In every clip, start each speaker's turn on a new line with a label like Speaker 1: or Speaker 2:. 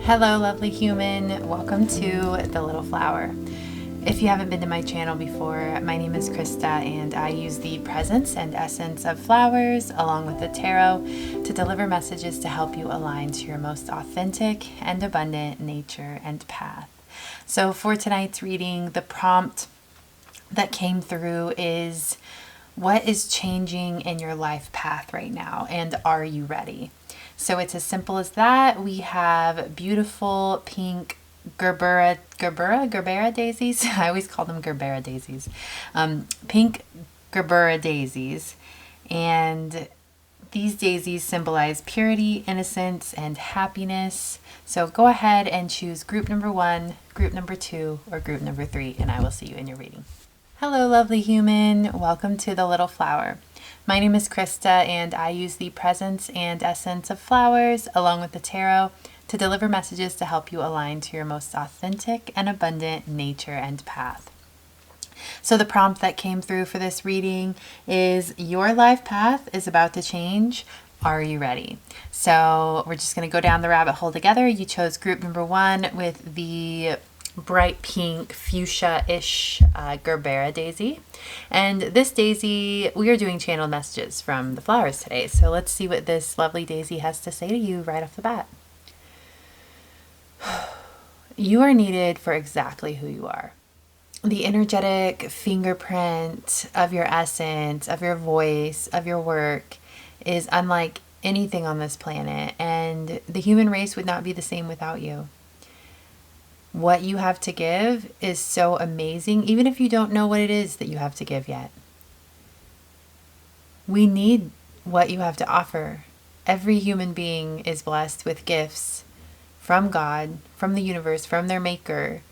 Speaker 1: Hello, lovely human. Welcome to The Little Flower. If you haven't been to my channel before, my name is Krista and I use the presence and essence of flowers along with the tarot to deliver messages to help you align to your most authentic and abundant nature and path. So for tonight's reading, the prompt that came through is, what is changing in your life path right now, and are you ready? So it's as simple as that. We have beautiful pink Gerbera daisies. I always call them Gerbera daisies. Pink Gerbera daisies. And these daisies symbolize purity, innocence, and happiness. So go ahead and choose group number 1, group number 2, or group number 3, and I will see you in your reading. Hello, lovely human. Welcome to The Little Flower. My name is Krista, and I use the presence and essence of flowers along with the tarot to deliver messages to help you align to your most authentic and abundant nature and path. So the prompt that came through for this reading is, your life path is about to change. Are you ready? So we're just going to go down the rabbit hole together. You chose group number 1 with the bright pink fuchsia-ish Gerbera daisy. And this daisy, we are doing channeled messages from the flowers today. So let's see what this lovely daisy has to say to you right off the bat. You are needed for exactly who you are. The energetic fingerprint of your essence, of your voice, of your work is unlike anything on this planet, and the human race would not be the same without you. What you have to give is so amazing, even if you don't know what it is that you have to give yet. We need what you have to offer. Every human being is blessed with gifts from God, from the universe, from their maker.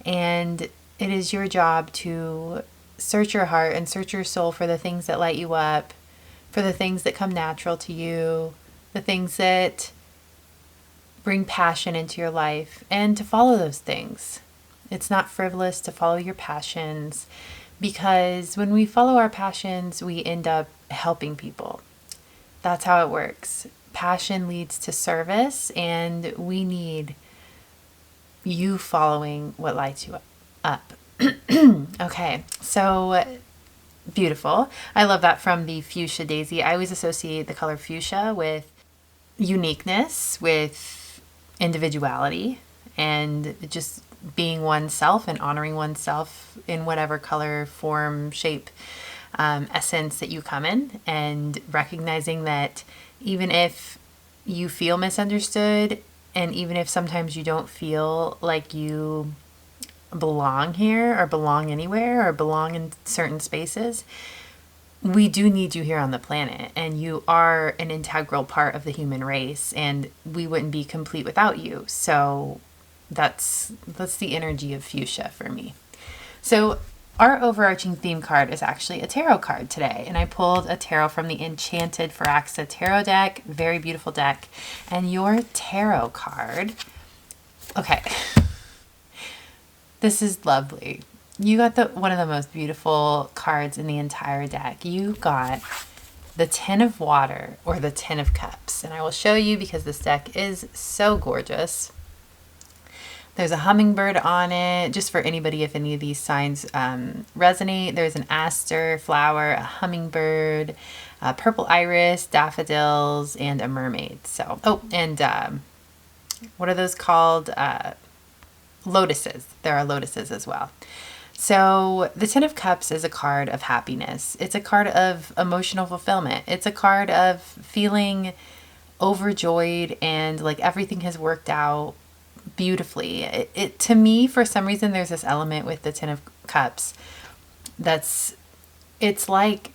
Speaker 1: And it is your job to search your heart and search your soul for the things that light you up, for the things that come natural to you, the things that bring passion into your life, and to follow those things. It's not frivolous to follow your passions, because when we follow our passions, we end up helping people. That's how it works. Passion leads to service, and we need you following what lights you up. Okay, so beautiful. I love that from the fuchsia daisy. I always associate the color fuchsia with uniqueness, with individuality, and just being oneself and honoring oneself in whatever color, form, shape, essence that you come in, and recognizing that even if you feel misunderstood, and even if sometimes you don't feel like you belong here or belong anywhere or belong in certain spaces, we do need you here on the planet, and you are an integral part of the human race, and we wouldn't be complete without you. So that's the energy of fuchsia for me. So our overarching theme card is actually a tarot card today, and I pulled a tarot from the Enchanted Firaxa tarot deck. Very beautiful deck. And your tarot card, okay, this is lovely. You got one of the most beautiful cards in the entire deck. You got the Ten of Water, or the Ten of Cups. And I will show you because this deck is so gorgeous. There's a hummingbird on it, just for anybody, if any of these signs resonate. There's an aster flower, a hummingbird, a purple iris, daffodils, and a mermaid. So, oh, and what are those called? Lotuses. There are lotuses as well. So the Ten of Cups is a card of happiness. It's a card of emotional fulfillment. It's a card of feeling overjoyed and like everything has worked out beautifully. It to me, for some reason, there's this element with the Ten of Cups it's like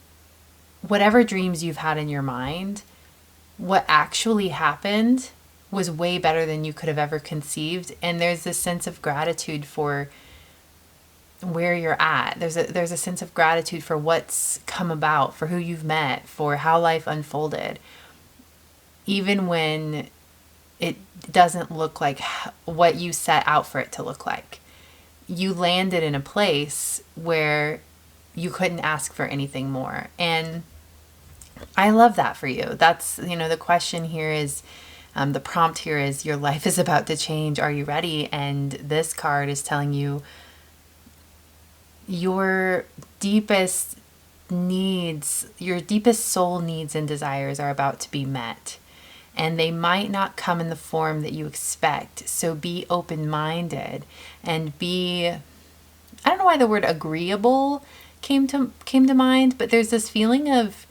Speaker 1: whatever dreams you've had in your mind, what actually happened was way better than you could have ever conceived. And there's this sense of gratitude for where you're at. There's a sense of gratitude for what's come about, for who you've met, for how life unfolded, even when it doesn't look like what you set out for it to look like. You landed in a place where you couldn't ask for anything more, and I love that for you. That's, the question here is, The prompt here is your life is about to change. Are you ready? And this card is telling you your deepest needs, your deepest soul needs and desires are about to be met. And they might not come in the form that you expect. So be open-minded and be, I don't know why the word agreeable came to mind, but there's this feeling of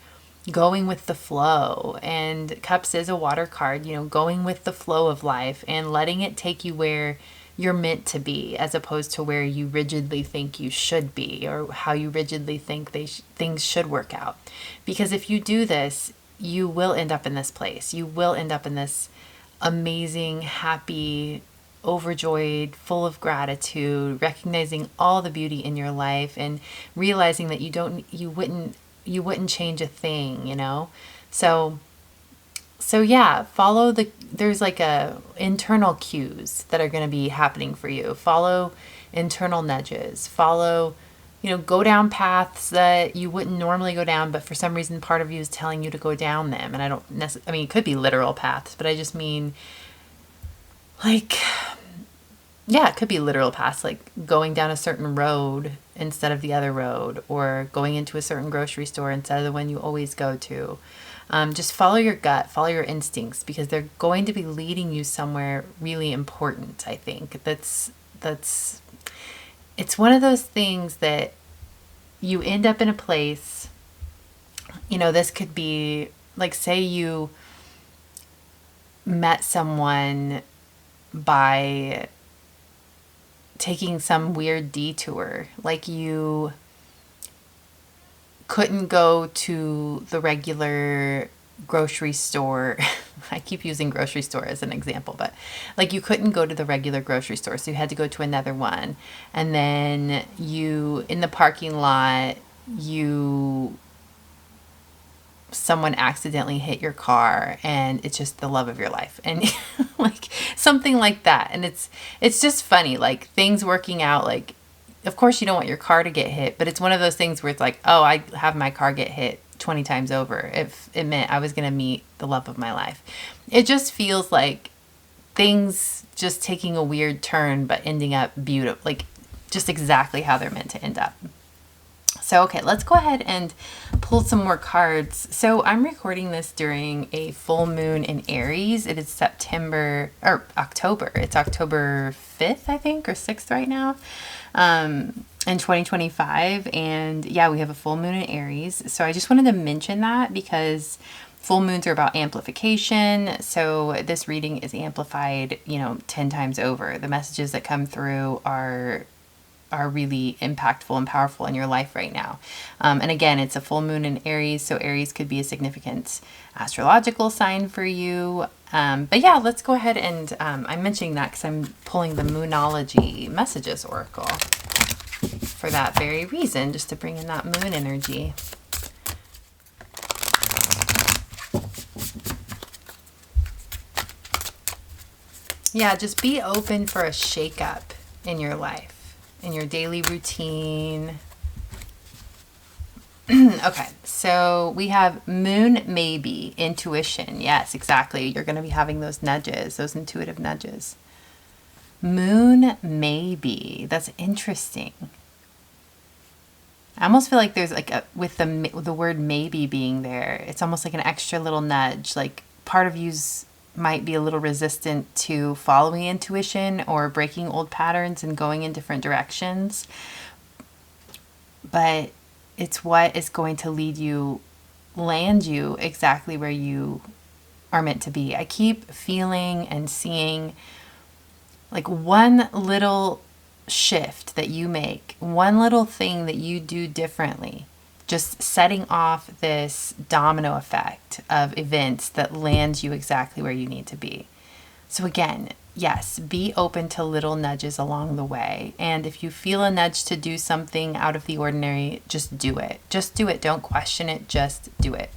Speaker 1: going with the flow. And Cups is a water card, going with the flow of life and letting it take you where you're meant to be, as opposed to where you rigidly think you should be, or how you rigidly think things should work out. Because if you do this, you will end up in this place. You will end up in this amazing, happy, overjoyed, full of gratitude, recognizing all the beauty in your life and realizing that you wouldn't change a thing, So yeah, there's like internal cues that are going to be happening for you. Follow internal nudges. Go down paths that you wouldn't normally go down, but for some reason part of you is telling you to go down them. And it could be literal paths, but I just mean it could be literal paths, like going down a certain road instead of the other road, or going into a certain grocery store instead of the one you always go to. Just follow your gut, follow your instincts, because they're going to be leading you somewhere really important. I think it's one of those things that you end up in a place, this could be like, say you met someone by taking some weird detour, like you couldn't go to the regular grocery store. I keep using grocery store as an example, but like you couldn't go to the regular grocery store, so you had to go to another one. And then in the parking lot, someone accidentally hit your car, and it's just the love of your life, and like something like that. And it's just funny, like things working out. Like, of course you don't want your car to get hit, but it's one of those things where it's like, oh, I have my car get hit 20 times over if it meant I was going to meet the love of my life. It just feels like things just taking a weird turn, but ending up beautiful, like just exactly how they're meant to end up. So, okay, let's go ahead and pull some more cards. So I'm recording this during a full moon in Aries. It is October. It's October 5th, I think, or 6th right now, in 2025. And yeah, we have a full moon in Aries. So I just wanted to mention that because full moons are about amplification. So this reading is amplified, 10 times over. The messages that come through are really impactful and powerful in your life right now. And again, it's a full moon in Aries, so Aries could be a significant astrological sign for you. But yeah, let's go ahead and I'm mentioning that because I'm pulling the Moonology Messages Oracle for that very reason, just to bring in that moon energy. Yeah, just be open for a shakeup in your life, in your daily routine. Okay, so we have moon maybe, intuition. Yes, exactly. You're going to be having those nudges, those intuitive nudges. Moon maybe. That's interesting. I almost feel like there's like with the word maybe being there, it's almost like an extra little nudge. Like part of you's might be a little resistant to following intuition or breaking old patterns and going in different directions. But it's what is going to land you exactly where you are meant to be. I keep feeling and seeing like one little shift that you make, one little thing that you do differently, just setting off this domino effect of events that lands you exactly where you need to be. So again, yes, be open to little nudges along the way. And if you feel a nudge to do something out of the ordinary, just do it. Just do it. Don't question it. Just do it.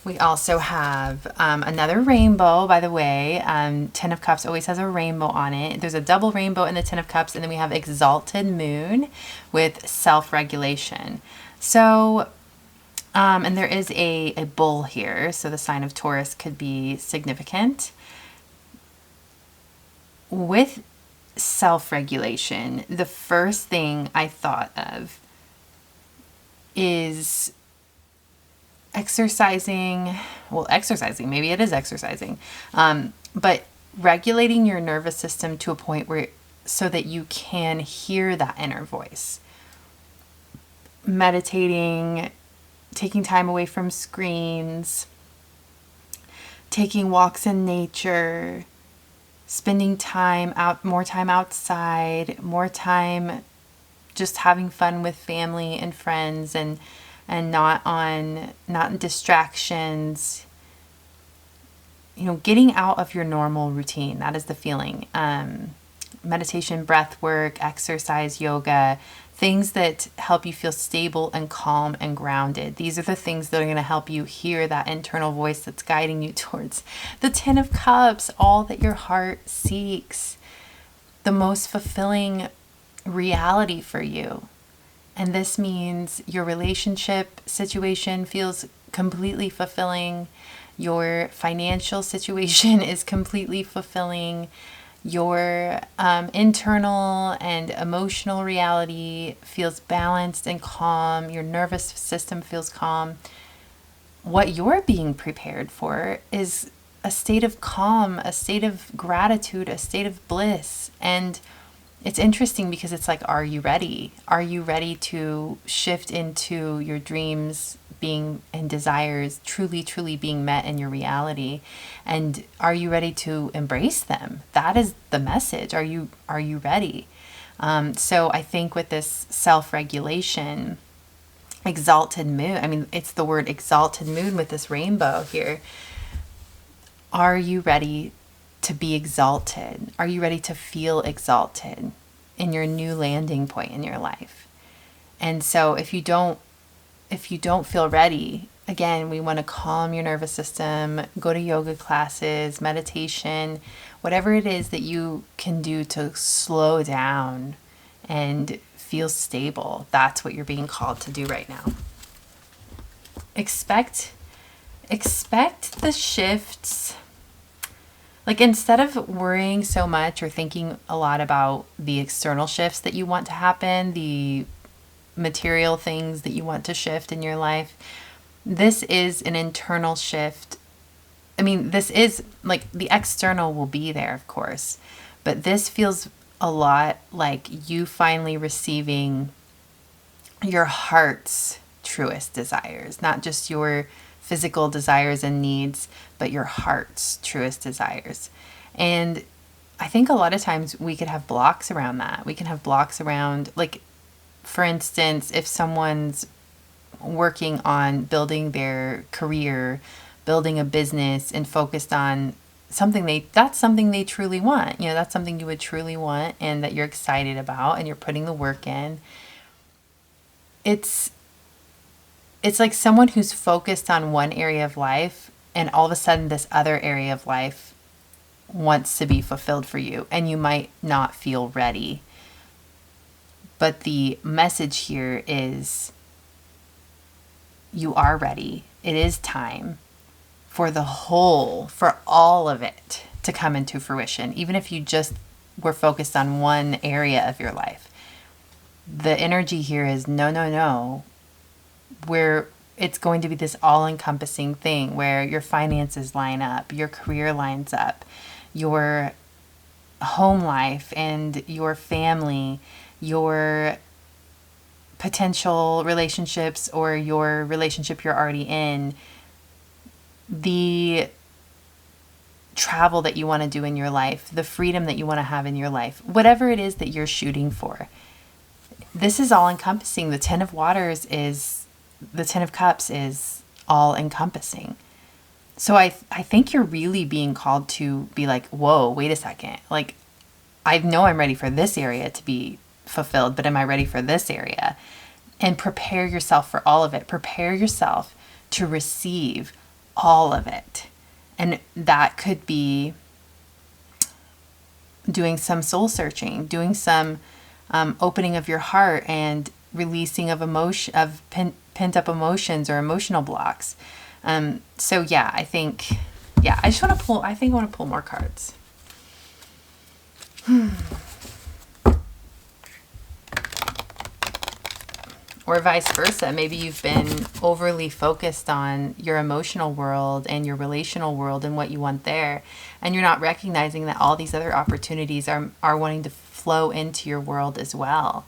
Speaker 1: We also have another rainbow, by the way. 10 of Cups always has a rainbow on it. There's a double rainbow in the 10 of Cups, and then we have exalted moon with self-regulation. So And there is a bull here, so the sign of Taurus could be significant. With self-regulation, the first thing I thought of is exercising. Well, exercising, maybe it is exercising, but regulating your nervous system to a point where, so that you can hear that inner voice. Meditating, taking time away from screens, taking walks in nature, spending more time outside, more time just having fun with family and friends, and not in distractions. Getting out of your normal routine. That is the feeling. Meditation, breath work, exercise, yoga, things that help you feel stable and calm and grounded. These are the things that are going to help you hear that internal voice that's guiding you towards the Ten of Cups, all that your heart seeks, the most fulfilling reality for you. And this means your relationship situation feels completely fulfilling. Your financial situation is completely fulfilling. Your internal and emotional reality feels balanced and calm. Your nervous system feels calm. What you're being prepared for is a state of calm, a state of gratitude, a state of bliss. And it's interesting because it's like, are you ready? Are you ready to shift into your dreams being and desires truly, truly being met in your reality? And are you ready to embrace them? That is the message. Are you ready? So I think with this self-regulation, exalted mood, it's the word exalted mood with this rainbow here. Are you ready to be exalted? Are you ready to feel exalted in your new landing point in your life? And so if you don't feel ready, again, we want to calm your nervous system, go to yoga classes, meditation, whatever it is that you can do to slow down and feel stable. That's what you're being called to do right now. Expect the shifts. Like, instead of worrying so much or thinking a lot about the external shifts that you want to happen, the material things that you want to shift in your life, this is an internal shift. This is like, the external will be there, of course, but this feels a lot like you finally receiving your heart's truest desires, not just your physical desires and needs, but your heart's truest desires. And I think a lot of times we could have blocks around that. We can have blocks around, like, for instance, if someone's working on building their career, building a business, and focused on that's something they truly want. That's something you would truly want and that you're excited about and you're putting the work in. It's like someone who's focused on one area of life, and all of a sudden this other area of life wants to be fulfilled for you, and you might not feel ready. But the message here is you are ready. It is time for all of it to come into fruition. Even if you just were focused on one area of your life, the energy here is no. Where it's going to be this all-encompassing thing where your finances line up, your career lines up, your home life and your family, your potential relationships or your relationship you're already in, the travel that you want to do in your life, the freedom that you want to have in your life, whatever it is that you're shooting for. This is all encompassing. The Ten of Cups is all encompassing. So I think you're really being called to be like, whoa, wait a second. Like, I know I'm ready for this area to be fulfilled, but am I ready for this area? And prepare yourself for all of it. Prepare yourself to receive all of it. And that could be doing some soul searching, doing some opening of your heart and releasing of emotion, of pent up emotions or emotional blocks. So yeah, I think, yeah, I just want to pull, I think I want to pull more cards. Or vice versa. Maybe you've been overly focused on your emotional world and your relational world and what you want there. And you're not recognizing that all these other opportunities are wanting to flow into your world as well.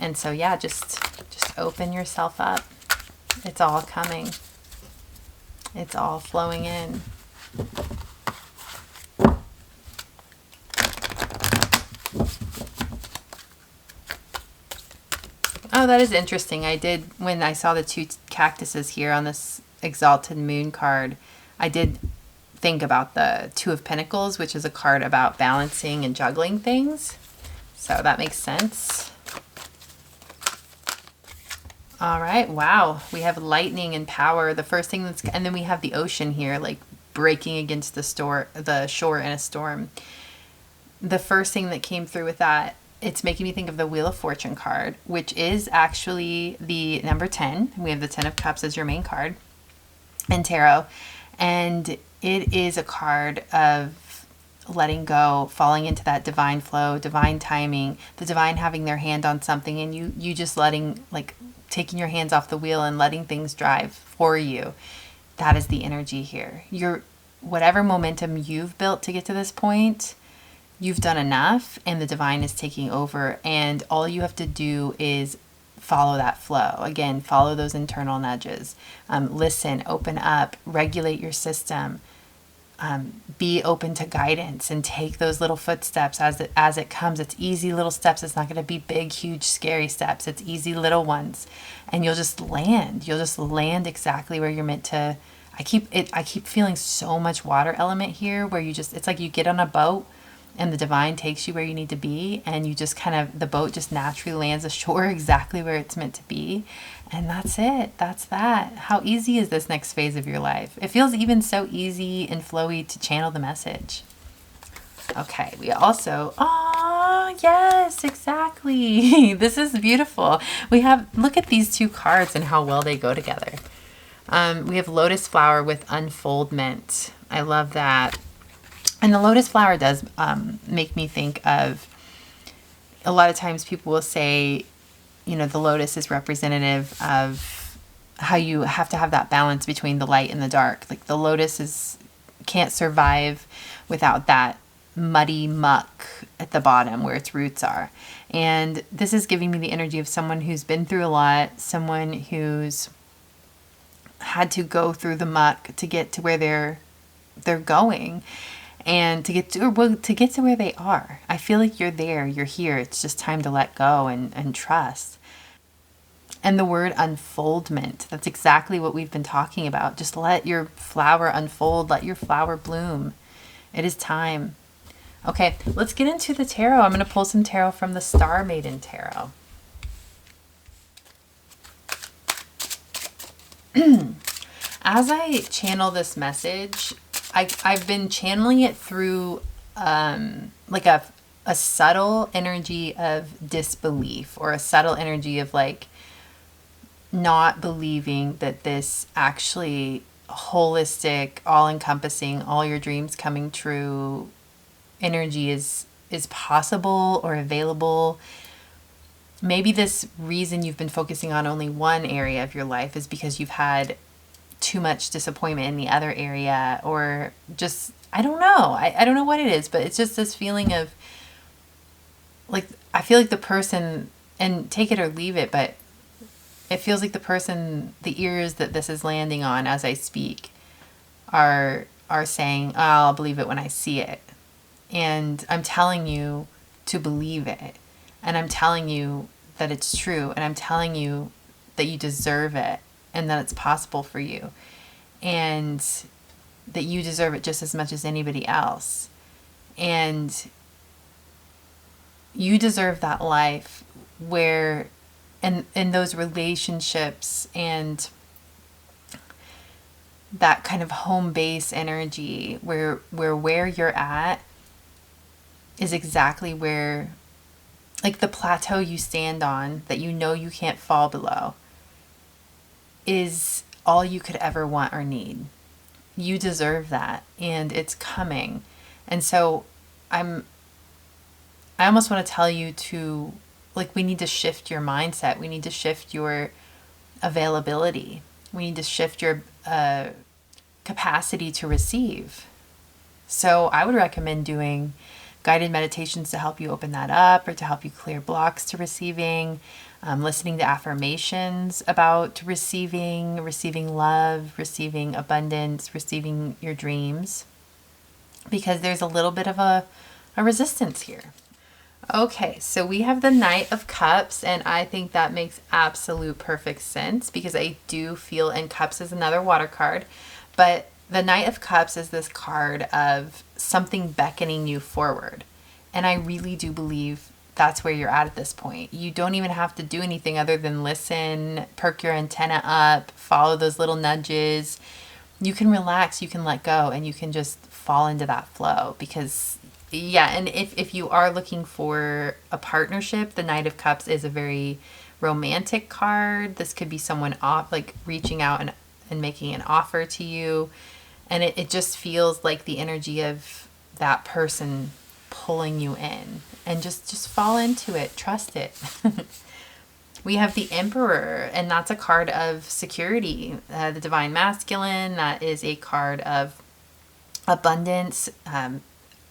Speaker 1: And so, yeah, just open yourself up. It's all coming. It's all flowing in. Oh, that is interesting. I did, when I saw the two cactuses here on this Exalted Moon card, I did think about the Two of Pentacles, which is a card about balancing and juggling things. So that makes sense. All right. Wow. We have lightning and power. The first thing that's, and then we have the ocean here, like breaking against the shore in a storm. The first thing that came through with that, it's making me think of the Wheel of Fortune card, which is actually the number 10. We have the 10 of Cups as your main card in tarot. And it is a card of letting go, falling into that divine flow, divine timing, the divine having their hand on something, and you just letting, like, taking your hands off the wheel and letting things drive for you. That is the energy here. Whatever momentum you've built to get to this point, you've done enough, and the divine is taking over, and all you have to do is follow that flow. Again, follow those internal nudges. Listen, open up, regulate your system, be open to guidance, and take those little footsteps as it comes. It's easy little steps. It's not going to be big, huge, scary steps. It's easy little ones, and you'll just land. You'll just land exactly where you're meant to. I keep feeling so much water element here, where it's like you get on a boat and the divine takes you where you need to be, and you just the boat just naturally lands ashore exactly where it's meant to be. And that's it. That's that. How easy is this next phase of your life? It feels even so easy and flowy to channel the message. Okay, we also, yes, exactly. This is beautiful. Look at these two cards and how well they go together. We have Lotus Flower with Unfoldment. I love that. And the lotus flower does make me think of, a lot of times people will say, the lotus is representative of how you have to have that balance between the light and the dark. Like the lotus can't survive without that muddy muck at the bottom where its roots are. And this is giving me the energy of someone who's been through a lot, someone who's had to go through the muck to get to where they're going. And to get to where they are. I feel like you're there, you're here. It's just time to let go and trust. And the word unfoldment, that's exactly what we've been talking about. Just let your flower unfold, let your flower bloom. It is time. Okay, let's get into the tarot. I'm going to pull some tarot from the Star Maiden Tarot. As I channel this message, I've been channeling it through like a subtle energy of disbelief, or a subtle energy of like not believing that this actually holistic, all-encompassing, all your dreams coming true energy is possible or available. Maybe this reason you've been focusing on only one area of your life is because you've had too much disappointment in the other area, or just, I don't know. I don't know what it is, but it's just this feeling of like, I feel like the person, and take it or leave it, but it feels like the ears that this is landing on as I speak are saying, oh, I'll believe it when I see it. And I'm telling you to believe it. And I'm telling you that it's true. And I'm telling you that you deserve it. And that it's possible for you, and that you deserve it just as much as anybody else. And you deserve that life where, and in those relationships, and that kind of home base energy where you're at is exactly where like the plateau you stand on that you know you can't fall below is all you could ever want or need. You deserve that, and it's coming. And so I almost want to tell you to, like, we need to shift your mindset. We need to shift your availability. We need to shift your capacity to receive. So I would recommend doing guided meditations to help you open that up, or to help you clear blocks to receiving, listening to affirmations about receiving love, receiving abundance, receiving your dreams, because there's a little bit of a resistance here. Okay, so we have the Knight of Cups, and I think that makes absolute perfect sense, because I do feel, and Cups is another water card, but the Knight of Cups is this card of something beckoning you forward. And I really do believe that's where you're at this point. You don't even have to do anything other than listen, perk your antenna up, follow those little nudges. You can relax, you can let go, and you can just fall into that flow. Because, yeah, and if you are looking for a partnership, the Knight of Cups is a very romantic card. This could be someone like reaching out and making an offer to you. And it just feels like the energy of that person pulling you in. And just fall into it. Trust it. We have the Emperor, and that's a card of security. The Divine Masculine, that is a card of abundance.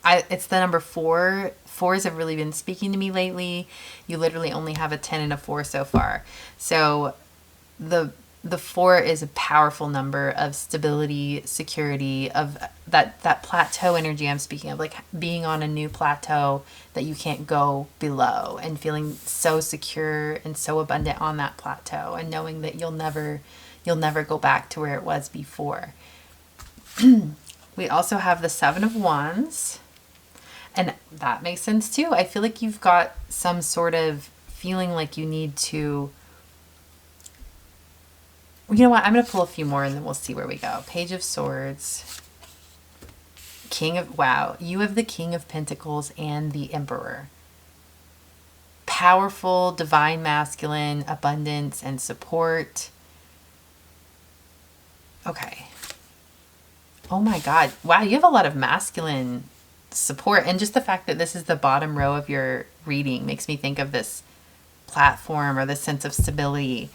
Speaker 1: It's the number 4. Fours have really been speaking to me lately. You literally only have a 10 and a 4 so far. So the 4 is a powerful number of stability, security, of that plateau energy I'm speaking of, like being on a new plateau that you can't go below, and feeling so secure and so abundant on that plateau, and knowing that you'll never go back to where it was before. We also have the 7 of Wands, and that makes sense too. I feel like you've got some sort of feeling like you need to, you know what? I'm going to pull a few more and then we'll see where we go. Page of Swords. Wow. You have the King of Pentacles and the Emperor. Powerful, divine masculine, abundance and support. Okay. Oh my God. Wow. You have a lot of masculine support. And just the fact that this is the bottom row of your reading makes me think of this platform, or this sense of stability.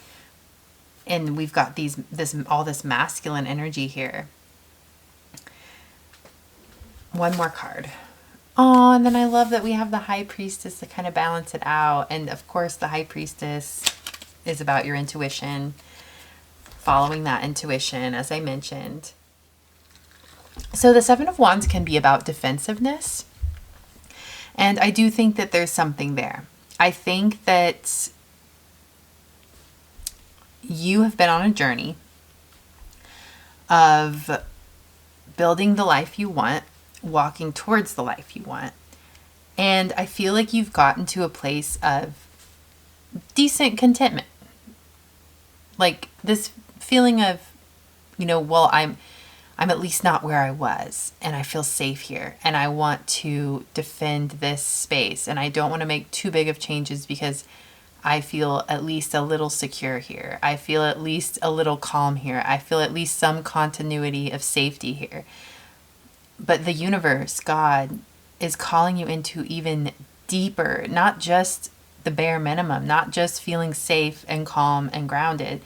Speaker 1: And we've got all this masculine energy here. One more card. Oh, and then I love that we have the High Priestess to kind of balance it out. And of course, the High Priestess is about your intuition, following that intuition, as I mentioned. So the 7 of Wands can be about defensiveness. And I do think that there's something there. I think that you have been on a journey of building the life you want, walking towards the life you want. And I feel like you've gotten to a place of decent contentment. Like this feeling of, well, I'm at least not where I was, and I feel safe here, and I want to defend this space, and I don't want to make too big of changes because I feel at least a little secure here. I feel at least a little calm here. I feel at least some continuity of safety here. But the universe, God, is calling you into even deeper, not just the bare minimum, not just feeling safe and calm and grounded,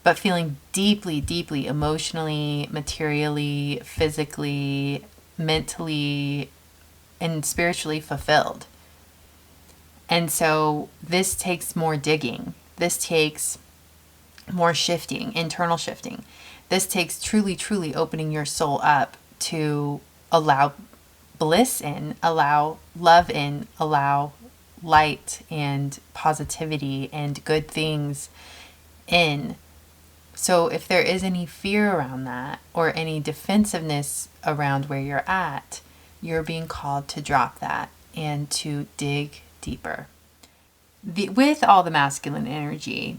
Speaker 1: but feeling deeply, deeply emotionally, materially, physically, mentally, and spiritually fulfilled. And so this takes more digging. This takes more shifting, internal shifting. This takes truly, truly opening your soul up to allow bliss in, allow love in, allow light and positivity and good things in. So if there is any fear around that, or any defensiveness around where you're at, you're being called to drop that and to dig deeper. With all the masculine energy,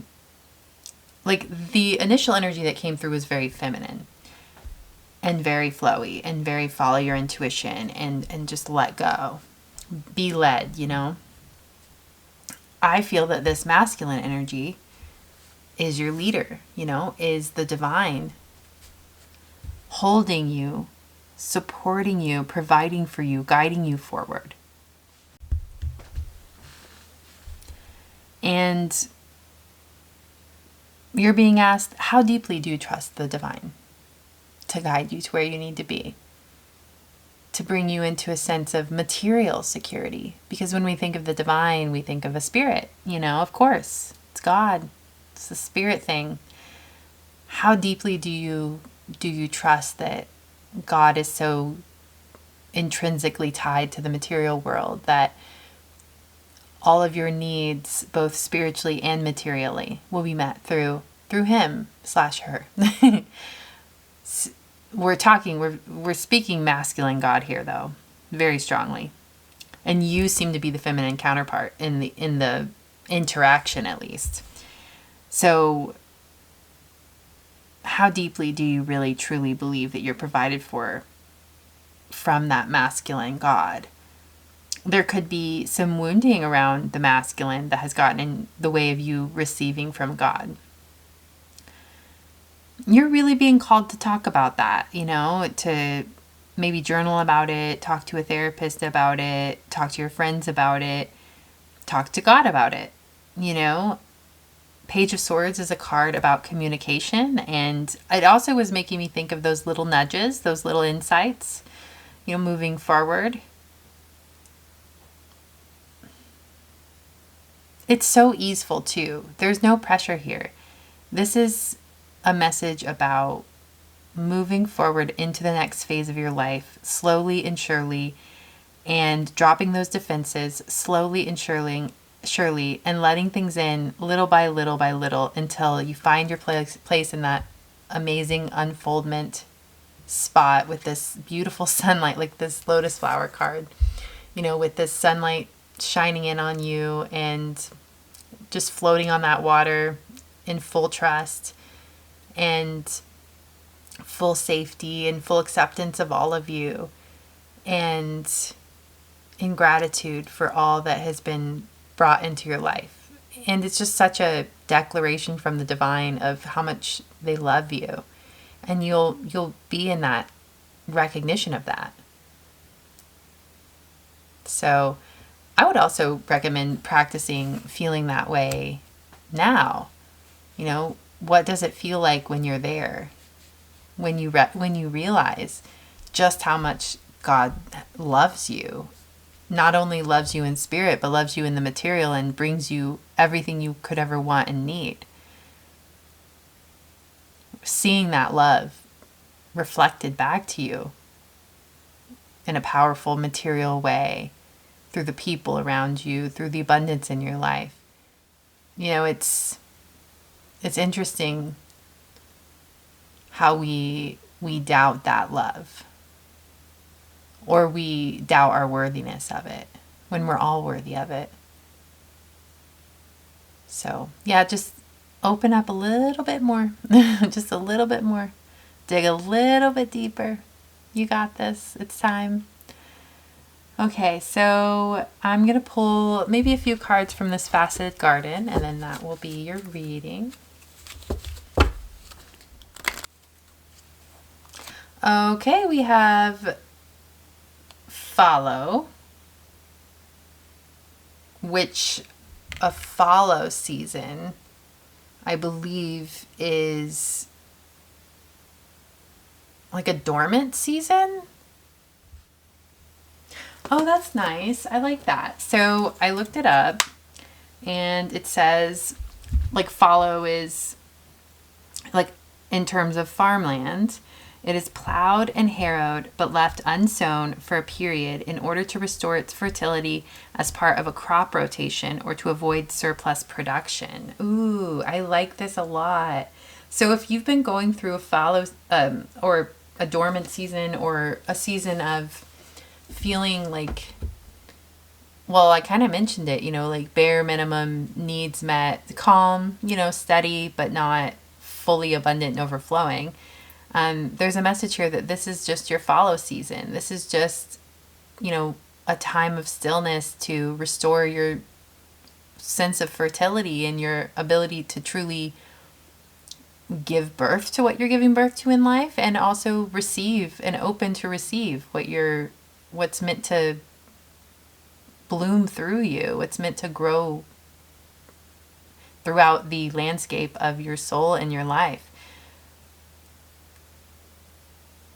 Speaker 1: like the initial energy that came through was very feminine and very flowy and very follow your intuition and just let go. Be led, I feel that this masculine energy is your leader, is the divine, holding you, supporting you, providing for you, guiding you forward. And you're being asked, how deeply do you trust the divine to guide you to where you need to be? To bring you into a sense of material security. Because when we think of the divine, we think of a spirit, of course. It's God. It's the spirit thing. How deeply do you trust that God is so intrinsically tied to the material world that all of your needs, both spiritually and materially, will be met through him/her? We're speaking masculine God here, though, very strongly. And you seem to be the feminine counterpart in the interaction, at least. So how deeply do you really truly believe that you're provided for from that masculine God? There could be some wounding around the masculine that has gotten in the way of you receiving from God. You're really being called to talk about that, to maybe journal about it, talk to a therapist about it, talk to your friends about it, talk to God about it. Page of Swords is a card about communication, and it also was making me think of those little nudges, those little insights, moving forward. It's so easeful too. There's no pressure here. This is a message about moving forward into the next phase of your life, slowly and surely, and dropping those defenses slowly and surely, and letting things in little by little until you find your place in that amazing unfoldment spot with this beautiful sunlight, like this lotus flower card, with this sunlight shining in on you and just floating on that water in full trust and full safety and full acceptance of all of you, and in gratitude for all that has been brought into your life. And it's just such a declaration from the divine of how much they love you, and you'll be in that recognition of that. So I would also recommend practicing feeling that way now. What does it feel like when you're there? When you realize just how much God loves you. Not only loves you in spirit, but loves you in the material and brings you everything you could ever want and need. Seeing that love reflected back to you in a powerful material way, through the people around you, through the abundance in your life. It's interesting how we doubt that love, or we doubt our worthiness of it when we're all worthy of it. So yeah, just open up a little bit more, just a little bit more, dig a little bit deeper. You got this. It's time. Okay, so I'm going to pull maybe a few cards from this Faceted Garden, and then that will be your reading. Okay, we have Follow, which a follow season, I believe, is like a dormant season. Oh, that's nice. I like that. So I looked it up, and it says like follow is like in terms of farmland, it is plowed and harrowed but left unsown for a period in order to restore its fertility as part of a crop rotation or to avoid surplus production. Ooh, I like this a lot. So if you've been going through a fallow or a dormant season, or a season of feeling like, well, I kind of mentioned it, like bare minimum needs met, calm, steady, but not fully abundant and overflowing. There's a message here that this is just your follow season. This is just, a time of stillness to restore your sense of fertility and your ability to truly give birth to what you're giving birth to in life, and also receive and open to receive what's meant to bloom through you, what's meant to grow throughout the landscape of your soul and your life.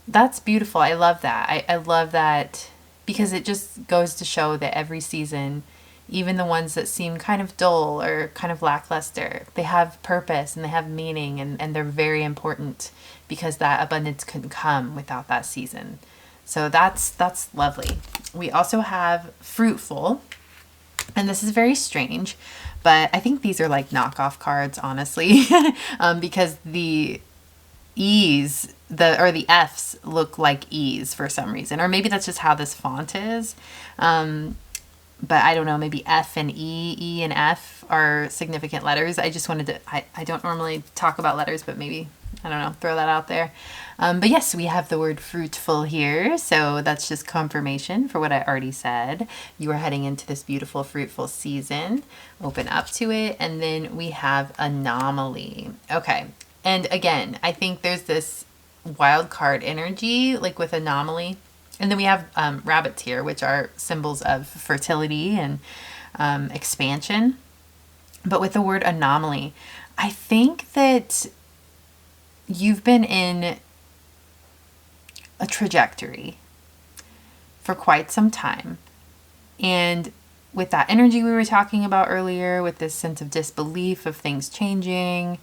Speaker 1: That's beautiful. I love that. I love that, because it just goes to show that every season, even the ones that seem kind of dull or kind of lackluster, they have purpose and they have meaning, and they're very important, because that abundance couldn't come without that season. So that's lovely. We also have fruitful, and this is very strange, but I think these are like knockoff cards, honestly, because the E's, the F's look like E's for some reason, or maybe that's just how this font is. But I don't know, maybe F and E and F are significant letters. I just wanted to, I don't normally talk about letters, but maybe, I don't know, throw that out there. But yes, we have the word fruitful here. So that's just confirmation for what I already said. You are heading into this beautiful, fruitful season. Open up to it. And then we have anomaly. Okay. And again, I think there's this wild card energy, like with anomaly. And then we have rabbits here, which are symbols of fertility and expansion. But with the word anomaly, I think that you've been in a trajectory for quite some time. And with that energy we were talking about earlier, with this sense of disbelief of things changing,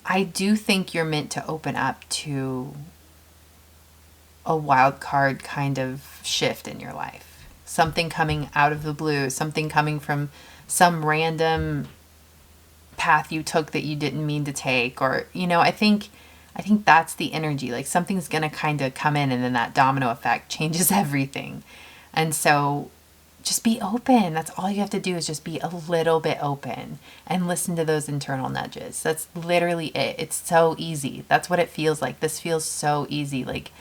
Speaker 1: I do think you're meant to open up to a wild card kind of shift in your life. Something coming out of the blue, something coming from some random path you took that you didn't mean to take, or, I think that's the energy. Like something's going to kind of come in, and then that domino effect changes everything. And so just be open. That's all you have to do, is just be a little bit open and listen to those internal nudges. That's literally it. It's so easy. That's what it feels like. This feels so easy. Like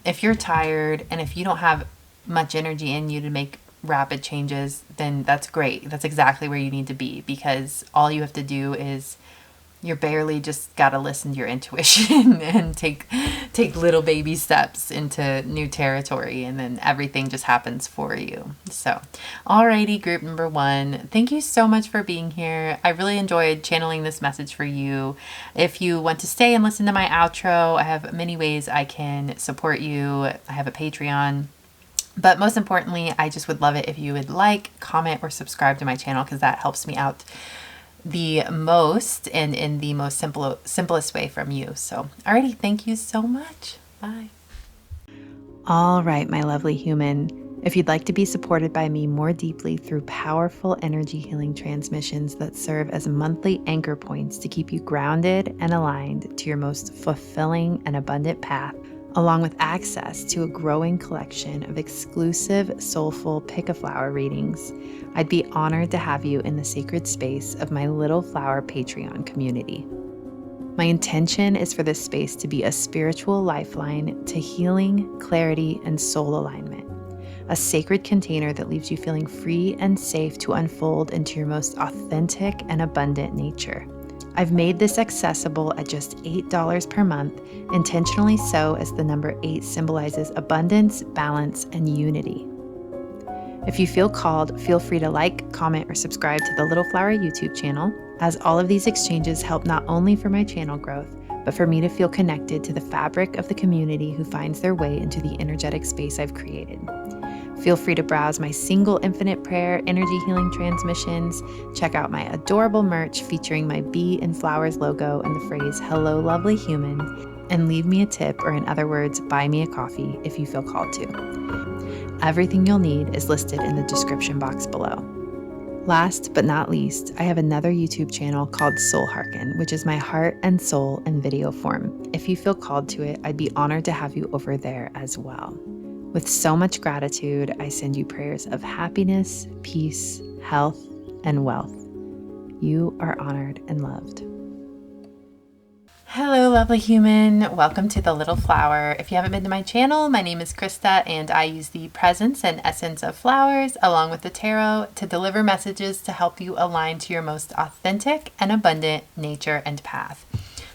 Speaker 1: if you're tired and if you don't have much energy in you to make rapid changes, then that's great. That's exactly where you need to be, because all you have to do is, you're barely just got to listen to your intuition and take little baby steps into new territory, and then everything just happens for you. So, alrighty, group number 1, thank you so much for being here. I really enjoyed channeling this message for you. If you want to stay and listen to my outro, I have many ways I can support you. I have a Patreon. But most importantly, I just would love it if you would like, comment, or subscribe to my channel, because that helps me out the most and in the most simplest way from you. So, alrighty, thank you so much. Bye. All right, my lovely human. If you'd like to be supported by me more deeply through powerful energy healing transmissions that serve as monthly anchor points to keep you grounded and aligned to your most fulfilling and abundant path, along with access to a growing collection of exclusive soulful pick a flower readings, I'd be honored to have you in the sacred space of my Little Flower Patreon community. My intention is for this space to be a spiritual lifeline to healing, clarity, and soul alignment. A sacred container that leaves you feeling free and safe to unfold into your most authentic and abundant nature. I've made this accessible at just $8 per month, intentionally so, as the number 8 symbolizes abundance, balance, and unity. If you feel called, feel free to like, comment, or subscribe to the Little Flower YouTube channel, as all of these exchanges help not only for my channel growth, but for me to feel connected to the fabric of the community who finds their way into the energetic space I've created. Feel free to browse my single infinite prayer energy healing transmissions, check out my adorable merch featuring my bee and flowers logo and the phrase, "Hello, lovely human," and leave me a tip, or in other words, buy me a coffee if you feel called to. Everything you'll need is listed in the description box below. Last but not least, I have another YouTube channel called Soul Hearken, which is my heart and soul in video form. If you feel called to it, I'd be honored to have you over there as well. With so much gratitude, I send you prayers of happiness, peace, health, and wealth. You are honored and loved. Hello, lovely human. Welcome to The Little Flower. If you haven't been to my channel, my name is Krista, and I use the presence and essence of flowers along with the tarot to deliver messages to help you align to your most authentic and abundant nature and path.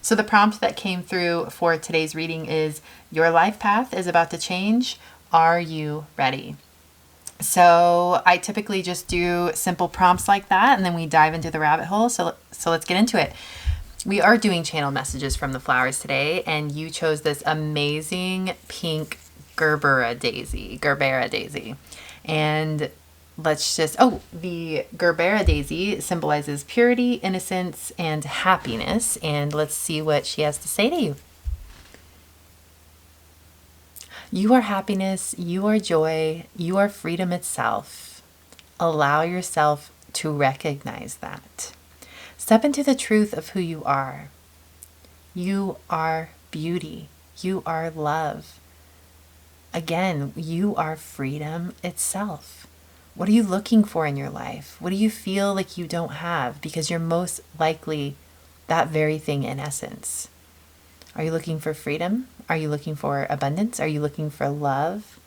Speaker 1: So the prompt that came through for today's reading is, your life path is about to change. Are you ready? So I typically just do simple prompts like that, and then we dive into the rabbit hole. So let's get into it. We are doing channel messages from the flowers today, and you chose this amazing pink Gerbera Daisy. And let's just, the Gerbera Daisy symbolizes purity, innocence, and happiness. And let's see what she has to say to you. You are happiness, you are joy, you are freedom itself. Allow yourself to recognize that. Step into the truth of who you are. You are beauty. You are love. Again, you are freedom itself. What are you looking for in your life? What do you feel like you don't have? Because you're most likely that very thing in essence. Are you looking for freedom? Are you looking for abundance? Are you looking for love?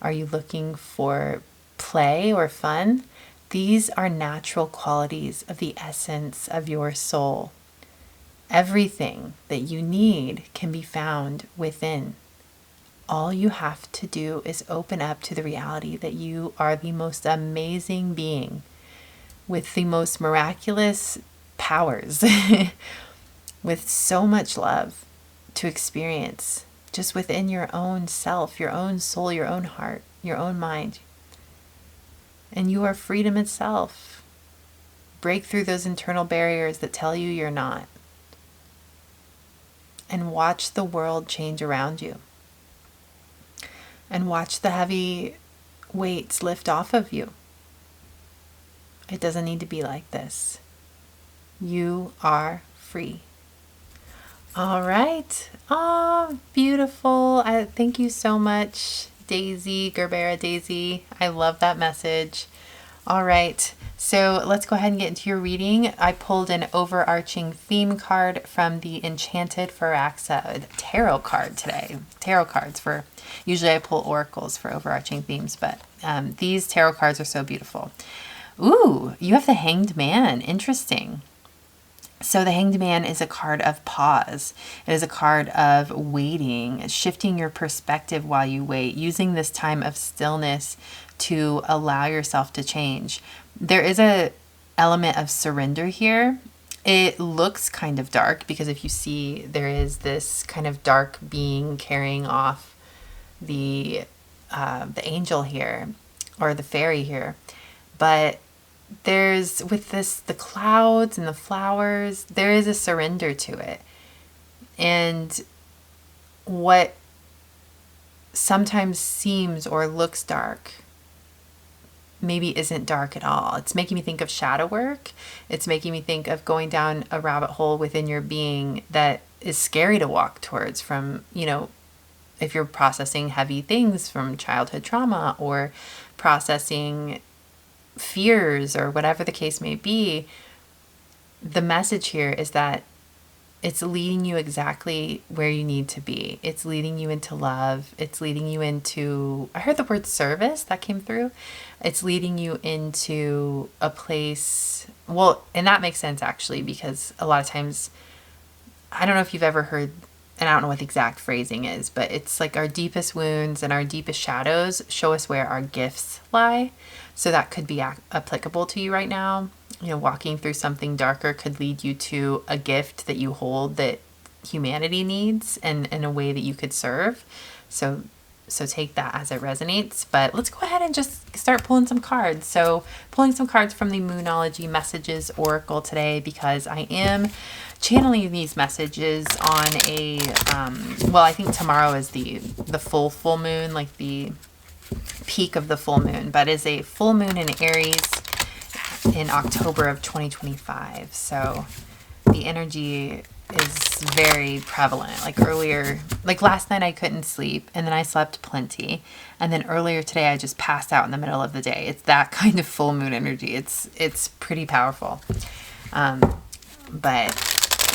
Speaker 1: Are you looking for play or fun? These are natural qualities of the essence of your soul. Everything that you need can be found within. All you have to do is open up to the reality that you are the most amazing being with the most miraculous powers, with so much love to experience just within your own self, your own soul, your own heart, your own mind. And you are freedom itself. Break through those internal barriers that tell you you're not. And watch the world change around you. And watch the heavy weights lift off of you. It doesn't need to be like this. You are free. All right. Oh, beautiful. Thank you so much, Daisy, Gerbera Daisy. I love that message. All right. So let's go ahead and get into your reading. I pulled an overarching theme card from the Enchanted Firaxa tarot card today. Tarot cards for, usually I pull oracles for overarching themes, but these tarot cards are so beautiful. Ooh, you have the Hanged Man. Interesting. So the Hanged Man is a card of pause. It is a card of waiting, shifting your perspective while you wait, using this time of stillness to allow yourself to change. There is a element of surrender here. It looks kind of dark because if you see, there is this kind of dark being carrying off the angel here, or the fairy here. But there's, with this, the clouds and the flowers, there is a surrender to it. And what sometimes seems or looks dark maybe isn't dark at all. It's making me think of shadow work. It's making me think of going down a rabbit hole within your being that is scary to walk towards, from, if you're processing heavy things from childhood trauma, or processing fears, or whatever the case may be. The message here is that it's leading you exactly where you need to be. It's leading you into love. It's leading you into, I heard the word service that came through. It's leading you into a place, well, and that makes sense actually, because a lot of times, I don't know if you've ever heard, and I don't know what the exact phrasing is, but it's like our deepest wounds and our deepest shadows show us where our gifts lie. So that could be applicable to you right now. Walking through something darker could lead you to a gift that you hold that humanity needs, and in a way that you could serve. So take that as it resonates. But let's go ahead and just start pulling some cards. So pulling some cards from the Moonology Messages Oracle today, because I am channeling these messages on a, I think tomorrow is the full moon, like the peak of the full moon, but is a full moon in Aries in October of 2025. So the energy is very prevalent. Like earlier, like last night I couldn't sleep, and then I slept plenty, and then earlier today I just passed out in the middle of the day. It's that kind of full moon energy. It's pretty powerful. But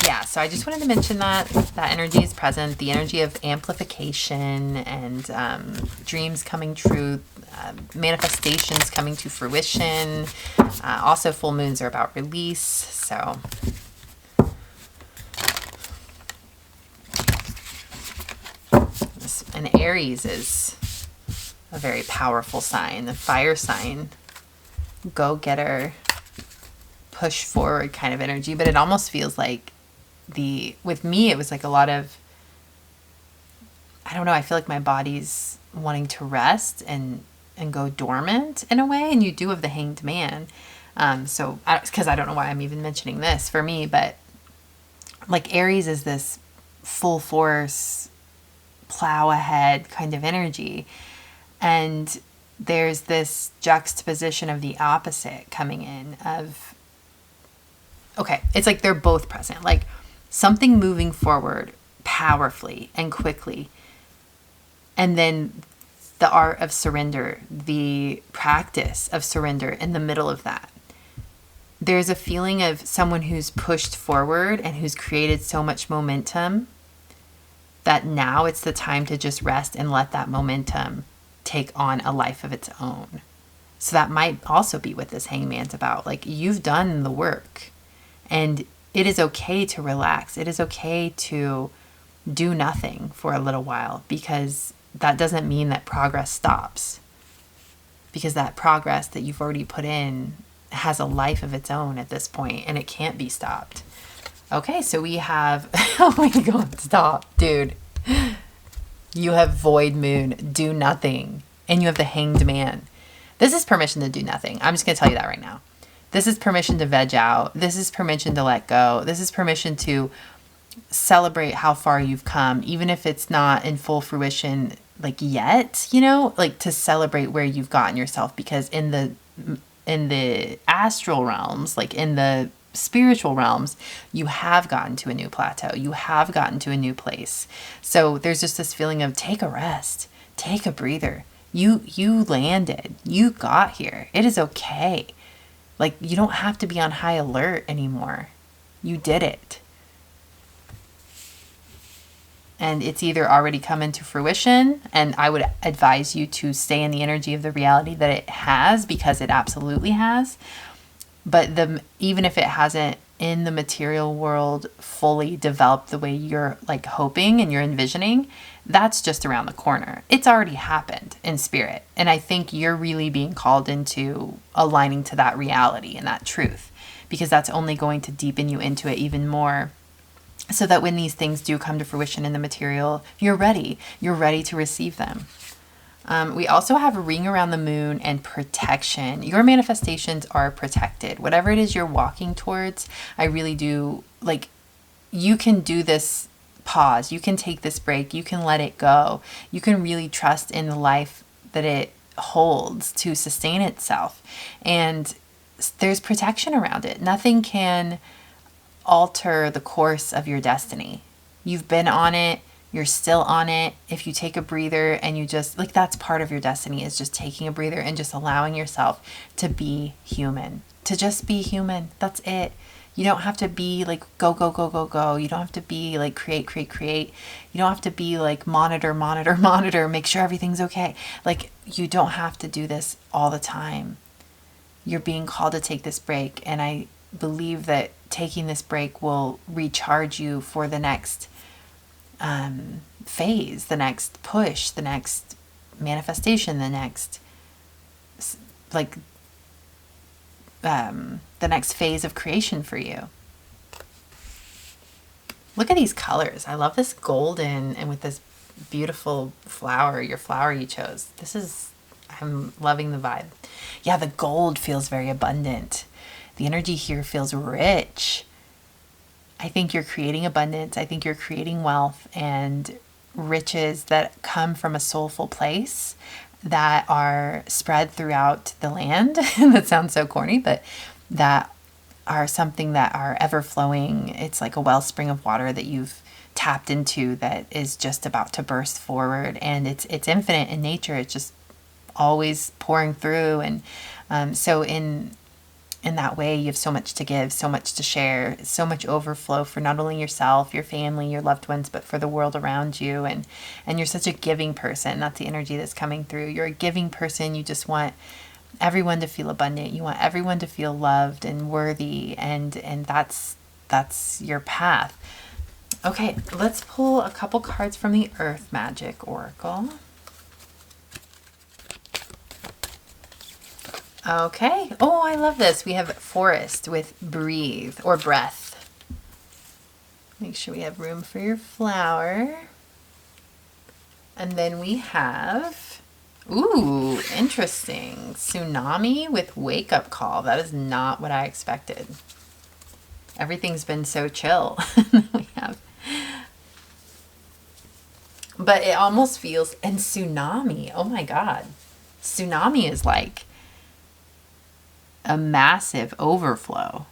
Speaker 1: Yeah, so I just wanted to mention that energy is present, the energy of amplification and dreams coming true, manifestations coming to fruition. Also, full moons are about release. So, and Aries is a very powerful sign, the fire sign, go-getter, push forward kind of energy. But it almost feels like with me, it was like a lot of, I don't know, I feel like my body's wanting to rest and go dormant in a way. And you do have the Hanged Man. So, because I don't know why I'm even mentioning this for me, but like Aries is this full force, plow ahead kind of energy. And there's this juxtaposition of the opposite coming in of, okay, it's like they're both present. Like something moving forward powerfully and quickly. And then the art of surrender, the practice of surrender in the middle of that. There's a feeling of someone who's pushed forward and who's created so much momentum that now it's the time to just rest and let that momentum take on a life of its own. So that might also be what this hangman's about. Like you've done the work and it is okay to relax. It is okay to do nothing for a little while, because that doesn't mean that progress stops. Because that progress that you've already put in has a life of its own at this point and it can't be stopped. Okay, so we have, oh my God, stop, dude. You have void moon, do nothing, and you have the Hanged Man. This is permission to do nothing. I'm just going to tell you that right now. This is permission to veg out. This is permission to let go. This is permission to celebrate how far you've come, even if it's not in full fruition like yet, you know, like to celebrate where you've gotten yourself, because in the astral realms, like in the spiritual realms, you have gotten to a new plateau. You have gotten to a new place. So there's just this feeling of take a rest, take a breather. You landed. You got here. It is okay. Like you don't have to be on high alert anymore. You did it. And it's either already come into fruition, and I would advise you to stay in the energy of the reality that it has, because it absolutely has. But even if it hasn't in the material world fully developed the way you're like hoping and you're envisioning, that's just around the corner. It's already happened in spirit. And I think you're really being called into aligning to that reality and that truth, because that's only going to deepen you into it even more, so that when these things do come to fruition in the material, you're ready. You're ready to receive them. We also have a ring around the moon and protection. Your manifestations are protected. Whatever it is you're walking towards, I really do, like, you can do this pause. You can take this break. You can let it go. You can really trust in the life that it holds to sustain itself. And there's protection around it. Nothing can alter the course of your destiny. You've been on it. You're still on it. If you take a breather and you just, like, that's part of your destiny, is just taking a breather and just allowing yourself to be human, to just be human. That's it. You don't have to be like, go, go, go, go, go. You don't have to be like, create, create, create. You don't have to be like, monitor, monitor, monitor, make sure everything's okay. Like, you don't have to do this all the time. You're being called to take this break. And I believe that taking this break will recharge you for the next phase, the next push, the next manifestation, the next the next phase of creation for you. Look at these colors. I love this golden and with this beautiful flower, your flower you chose. I'm loving the vibe. Yeah, the gold feels very abundant. The energy here feels rich. I think you're creating abundance. I think you're creating wealth and riches that come from a soulful place, that are spread throughout the land. That sounds so corny, but that are something that are ever flowing. It's like a wellspring of water that you've tapped into that is just about to burst forward. And it's infinite in nature. It's just always pouring through. And so in in that way, you have so much to give, so much to share, so much overflow for not only yourself, your family, your loved ones, but for the world around you. And you're such a giving person. That's the energy that's coming through. You're a giving person. You just want everyone to feel abundant. You want everyone to feel loved and worthy. And that's your path. Okay, let's pull a couple cards from the Earth Magic Oracle. Okay. Oh, I love this. We have forest with breathe or breath. Make sure we have room for your flower. And then we have, ooh, interesting. Tsunami with wake up call. That is not what I expected. Everything's been so chill. We have, but it almost feels, and tsunami. Oh my God. Tsunami is like a massive overflow,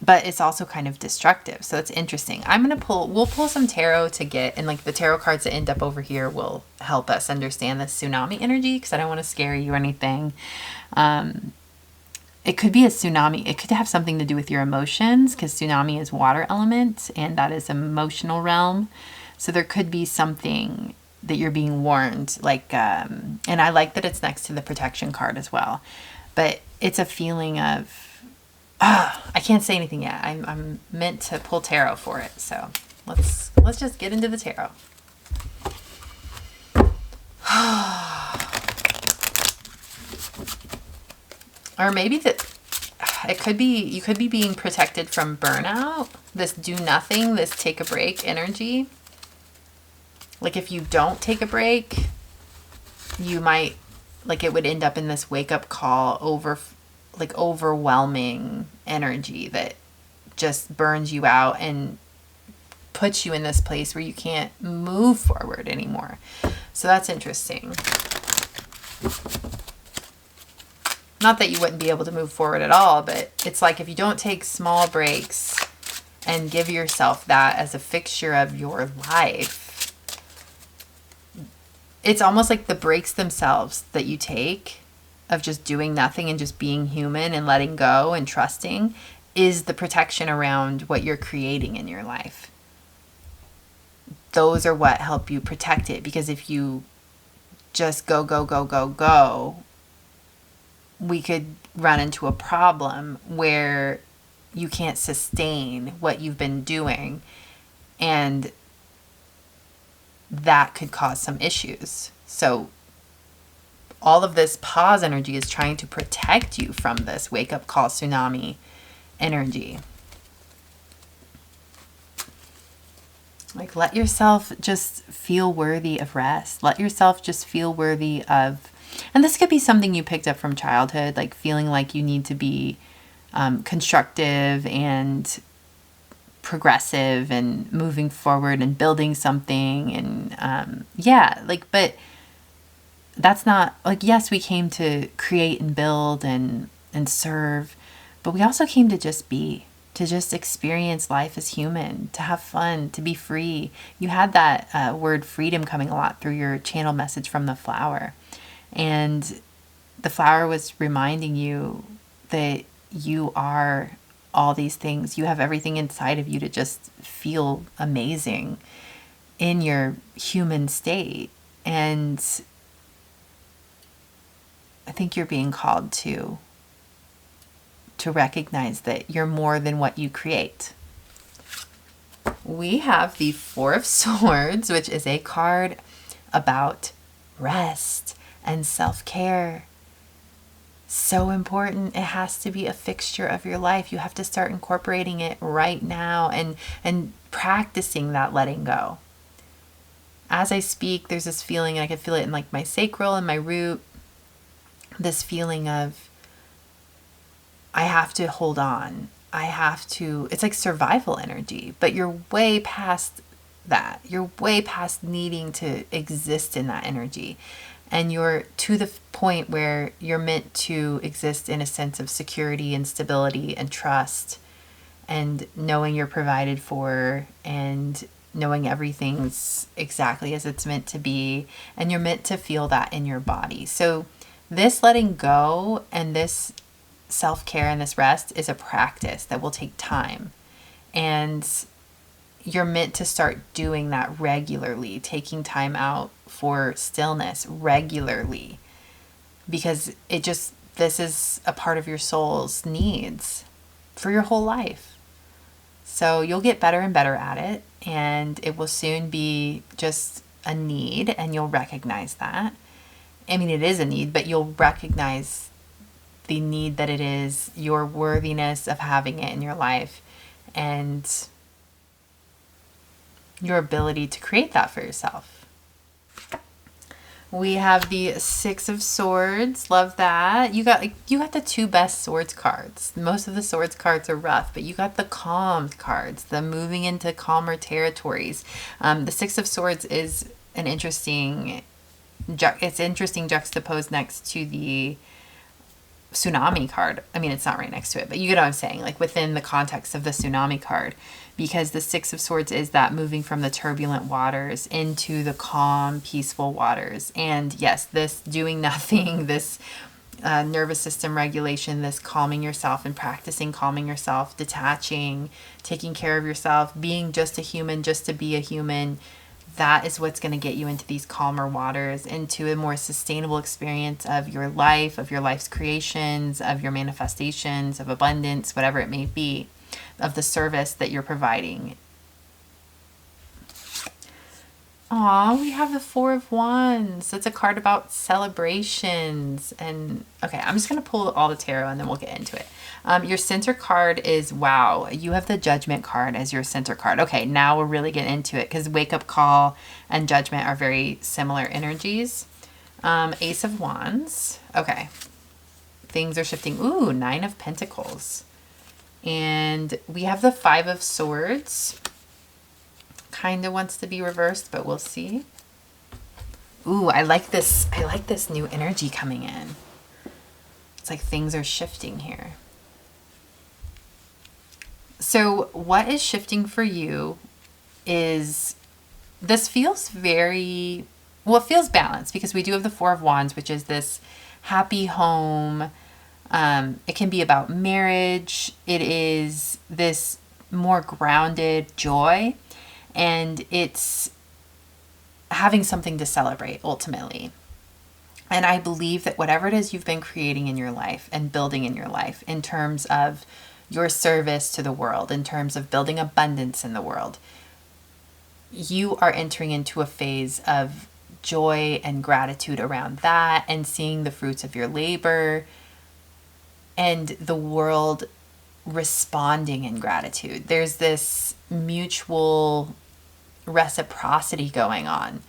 Speaker 1: but it's also kind of destructive. So it's interesting. We'll pull some tarot to get, and like the tarot cards that end up over here will help us understand the tsunami energy, because I don't want to scare you or anything. It could be a tsunami. It could have something to do with your emotions, because tsunami is water element and that is emotional realm. So there could be something that you're being warned, like, and I like that it's next to the protection card as well. But it's a feeling of, I can't say anything yet. I'm meant to pull tarot for it. So let's just get into the tarot. Or maybe you could be being protected from burnout. This do nothing, this take a break energy. Like if you don't take a break, you might, like it would end up in this wake up call overwhelming energy that just burns you out and puts you in this place where you can't move forward anymore. So that's interesting. Not that you wouldn't be able to move forward at all, but it's like if you don't take small breaks and give yourself that as a fixture of your life, it's almost like the breaks themselves that you take of just doing nothing and just being human and letting go and trusting is the protection around what you're creating in your life. Those are what help you protect it, because if you just go, we could run into a problem where you can't sustain what you've been doing, and that could cause some issues. So all of this pause energy is trying to protect you from this wake up call tsunami energy. Like, let yourself just feel worthy of rest. Let yourself just feel worthy of, and this could be something you picked up from childhood, like feeling like you need to be constructive and progressive and moving forward and building something. And but that's not, like, yes, we came to create and build and serve, but we also came to just be, to just experience life as human, to have fun, to be free. You had that word freedom coming a lot through your channel message from the flower. And the flower was reminding you that you are all these things. You have everything inside of you to just feel amazing in your human state. And I think you're being called to recognize that you're more than what you create. We have the Four of Swords, which is a card about rest and self-care. So important. It has to be a fixture of your life. You have to start incorporating it right now and practicing that letting go. As I speak, there's this feeling, I can feel it in like my sacral and my root, this feeling of, I have to hold on. It's like survival energy, but you're way past that. You're way past needing to exist in that energy. And you're to the point where you're meant to exist in a sense of security and stability and trust and knowing you're provided for and knowing everything's exactly as it's meant to be. And you're meant to feel that in your body. So this letting go and this self-care and this rest is a practice that will take time. And you're meant to start doing that regularly, taking time out for stillness regularly, because this is a part of your soul's needs for your whole life. So you'll get better and better at it, and it will soon be just a need, and you'll recognize that. I mean, it is a need, but you'll recognize the need that it is, your worthiness of having it in your life, and your ability to create that for yourself. We have the Six of Swords. Love that. You got the two best swords cards. Most of the swords cards are rough, but you got the calm cards, the moving into calmer territories. The Six of Swords is an interesting juxtaposed next to the tsunami card. I mean, it's not right next to it, but you get what I'm saying, like within the context of the tsunami card, because the Six of Swords is that moving from the turbulent waters into the calm, peaceful waters. And yes, this doing nothing, this nervous system regulation, this calming yourself and practicing calming yourself, detaching, taking care of yourself, being just a human, just to be a human, that is what's going to get you into these calmer waters, into a more sustainable experience of your life, of your life's creations, of your manifestations, of abundance, whatever it may be, of the service that you're providing. Aw, we have the Four of Wands. It's a card about celebrations. And okay, I'm just going to pull all the tarot and then we'll get into it. Your center card is, wow, you have the Judgment card as your center card. Okay, now we're really getting into it, because Wake Up Call and Judgment are very similar energies. Ace of Wands. Okay. Things are shifting. Ooh, Nine of Pentacles. And we have the Five of Swords. Kind of wants to be reversed, but we'll see. Ooh, I like this. I like this new energy coming in. It's like things are shifting here. So what is shifting for you is, this feels very, well, it feels balanced, because we do have the Four of Wands, which is this happy home. It can be about marriage. It is this more grounded joy, and it's having something to celebrate ultimately. And I believe that whatever it is you've been creating in your life and building in your life, in terms of your service to the world, in terms of building abundance in the world, you are entering into a phase of joy and gratitude around that, and seeing the fruits of your labor and the world responding in gratitude. There's this mutual reciprocity going on,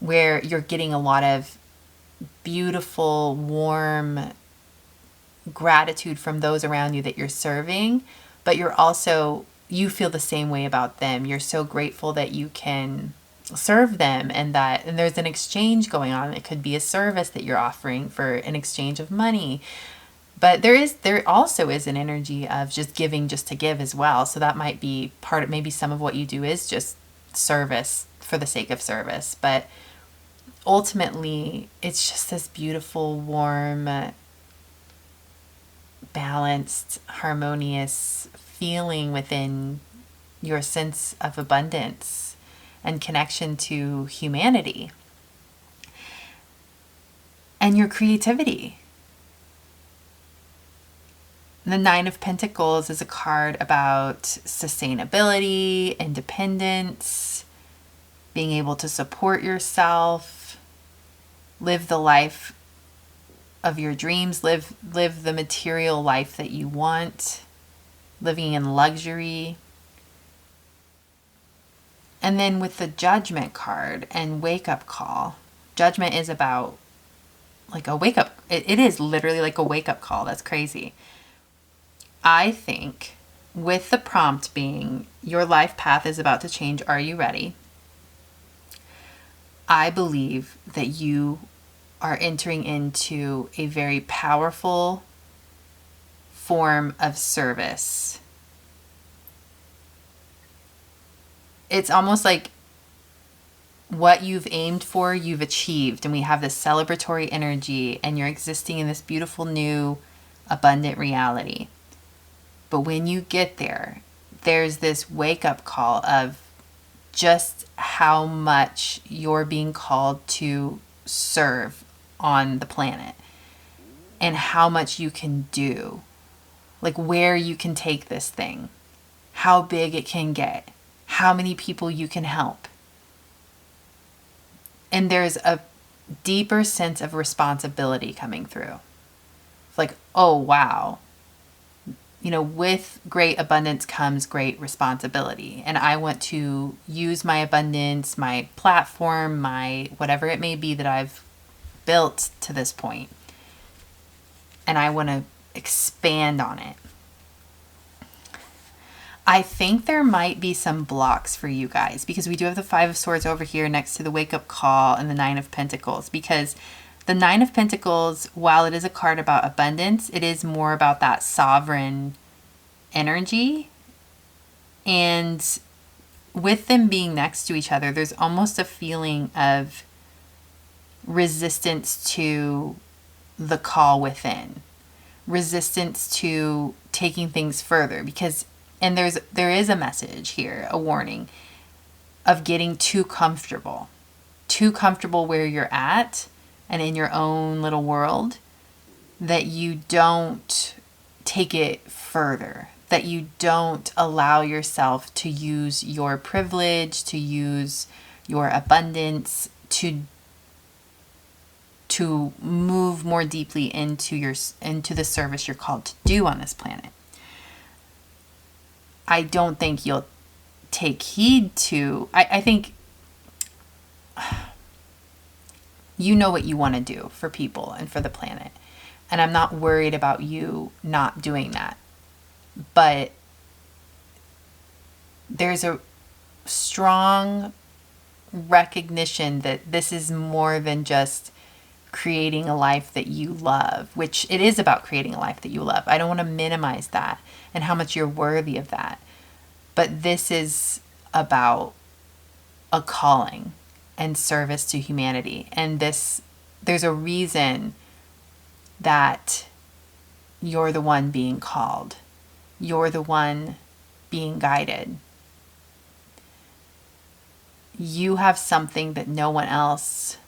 Speaker 1: where you're getting a lot of beautiful, warm gratitude from those around you that you're serving, but you feel the same way about them. You're so grateful that you can serve them, and there's an exchange going on. It could be a service that you're offering for an exchange of money, but there also is an energy of just giving just to give as well. So that might be maybe some of what you do is just service for the sake of service, but ultimately it's just this beautiful, warm, balanced, harmonious feeling within your sense of abundance and connection to humanity and your creativity. The Nine of Pentacles is a card about sustainability, independence, being able to support yourself, live the life of your dreams, live the material life that you want, living in luxury. And then with the Judgment card and Wake Up Call, Judgment is about like a wake up. It is literally like a wake up call. That's crazy. I think with the prompt being, your life path is about to change. Are you ready? I believe that you are entering into a very powerful form of service. It's almost like what you've aimed for, you've achieved, and we have this celebratory energy, and you're existing in this beautiful new abundant reality. But when you get there, there's this wake-up call of just how much you're being called to serve on the planet and how much you can do, like where you can take this thing, how big it can get, how many people you can help. And there's a deeper sense of responsibility coming through. It's like, oh, wow. With great abundance comes great responsibility. And I want to use my abundance, my platform, my whatever it may be that I've built to this point. And I want to expand on it. I think there might be some blocks for you guys because we do have the Five of Swords over here next to the wake-up call and the Nine of Pentacles, because the Nine of Pentacles, while it is a card about abundance, it is more about that sovereign energy. And with them being next to each other, there's almost a feeling of resistance to the call within, resistance to taking things further, because there is a message here, a warning of getting too comfortable where you're at and in your own little world, that you don't take it further, that you don't allow yourself to use your privilege, to use your abundance, to move more deeply into the service you're called to do on this planet. I don't think you'll take heed to, I think you know what you want to do for people and for the planet. And I'm not worried about you not doing that. But there's a strong recognition that this is more than just creating a life that you love, which it is about creating a life that you love. I don't want to minimize that and how much you're worthy of that. But this is about a calling and service to humanity. And there's a reason that you're the one being called. You're the one being guided. You have something that no one else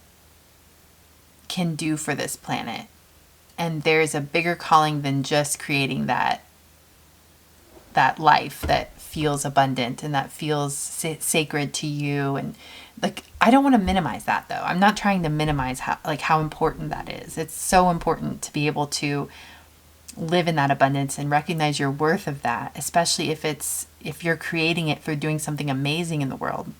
Speaker 1: can do for this planet. And there's a bigger calling than just creating that life that feels abundant and that feels sacred to you. And like, I don't want to minimize that though. I'm not trying to minimize how important that is. It's so important to be able to live in that abundance and recognize your worth of that, especially if you're creating it through doing something amazing in the world.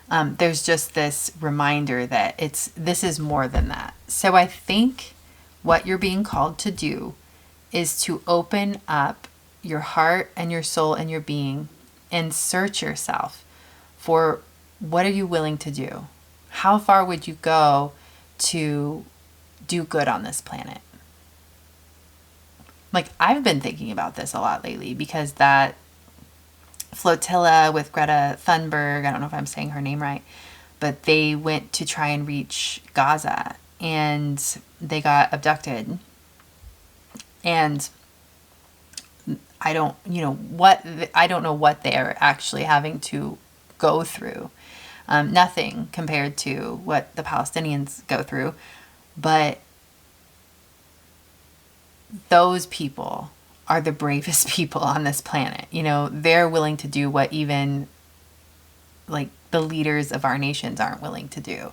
Speaker 1: There's just this reminder that this is more than that. So I think what you're being called to do is to open up your heart and your soul and your being and search yourself for what are you willing to do? How far would you go to do good on this planet? Like, I've been thinking about this a lot lately because that flotilla with Greta Thunberg, I don't know if I'm saying her name right, but they went to try and reach Gaza and they got abducted. And I don't know what they're actually having to go through. Nothing compared to what the Palestinians go through. But those people are the bravest people on this planet. They're willing to do what even like the leaders of our nations aren't willing to do.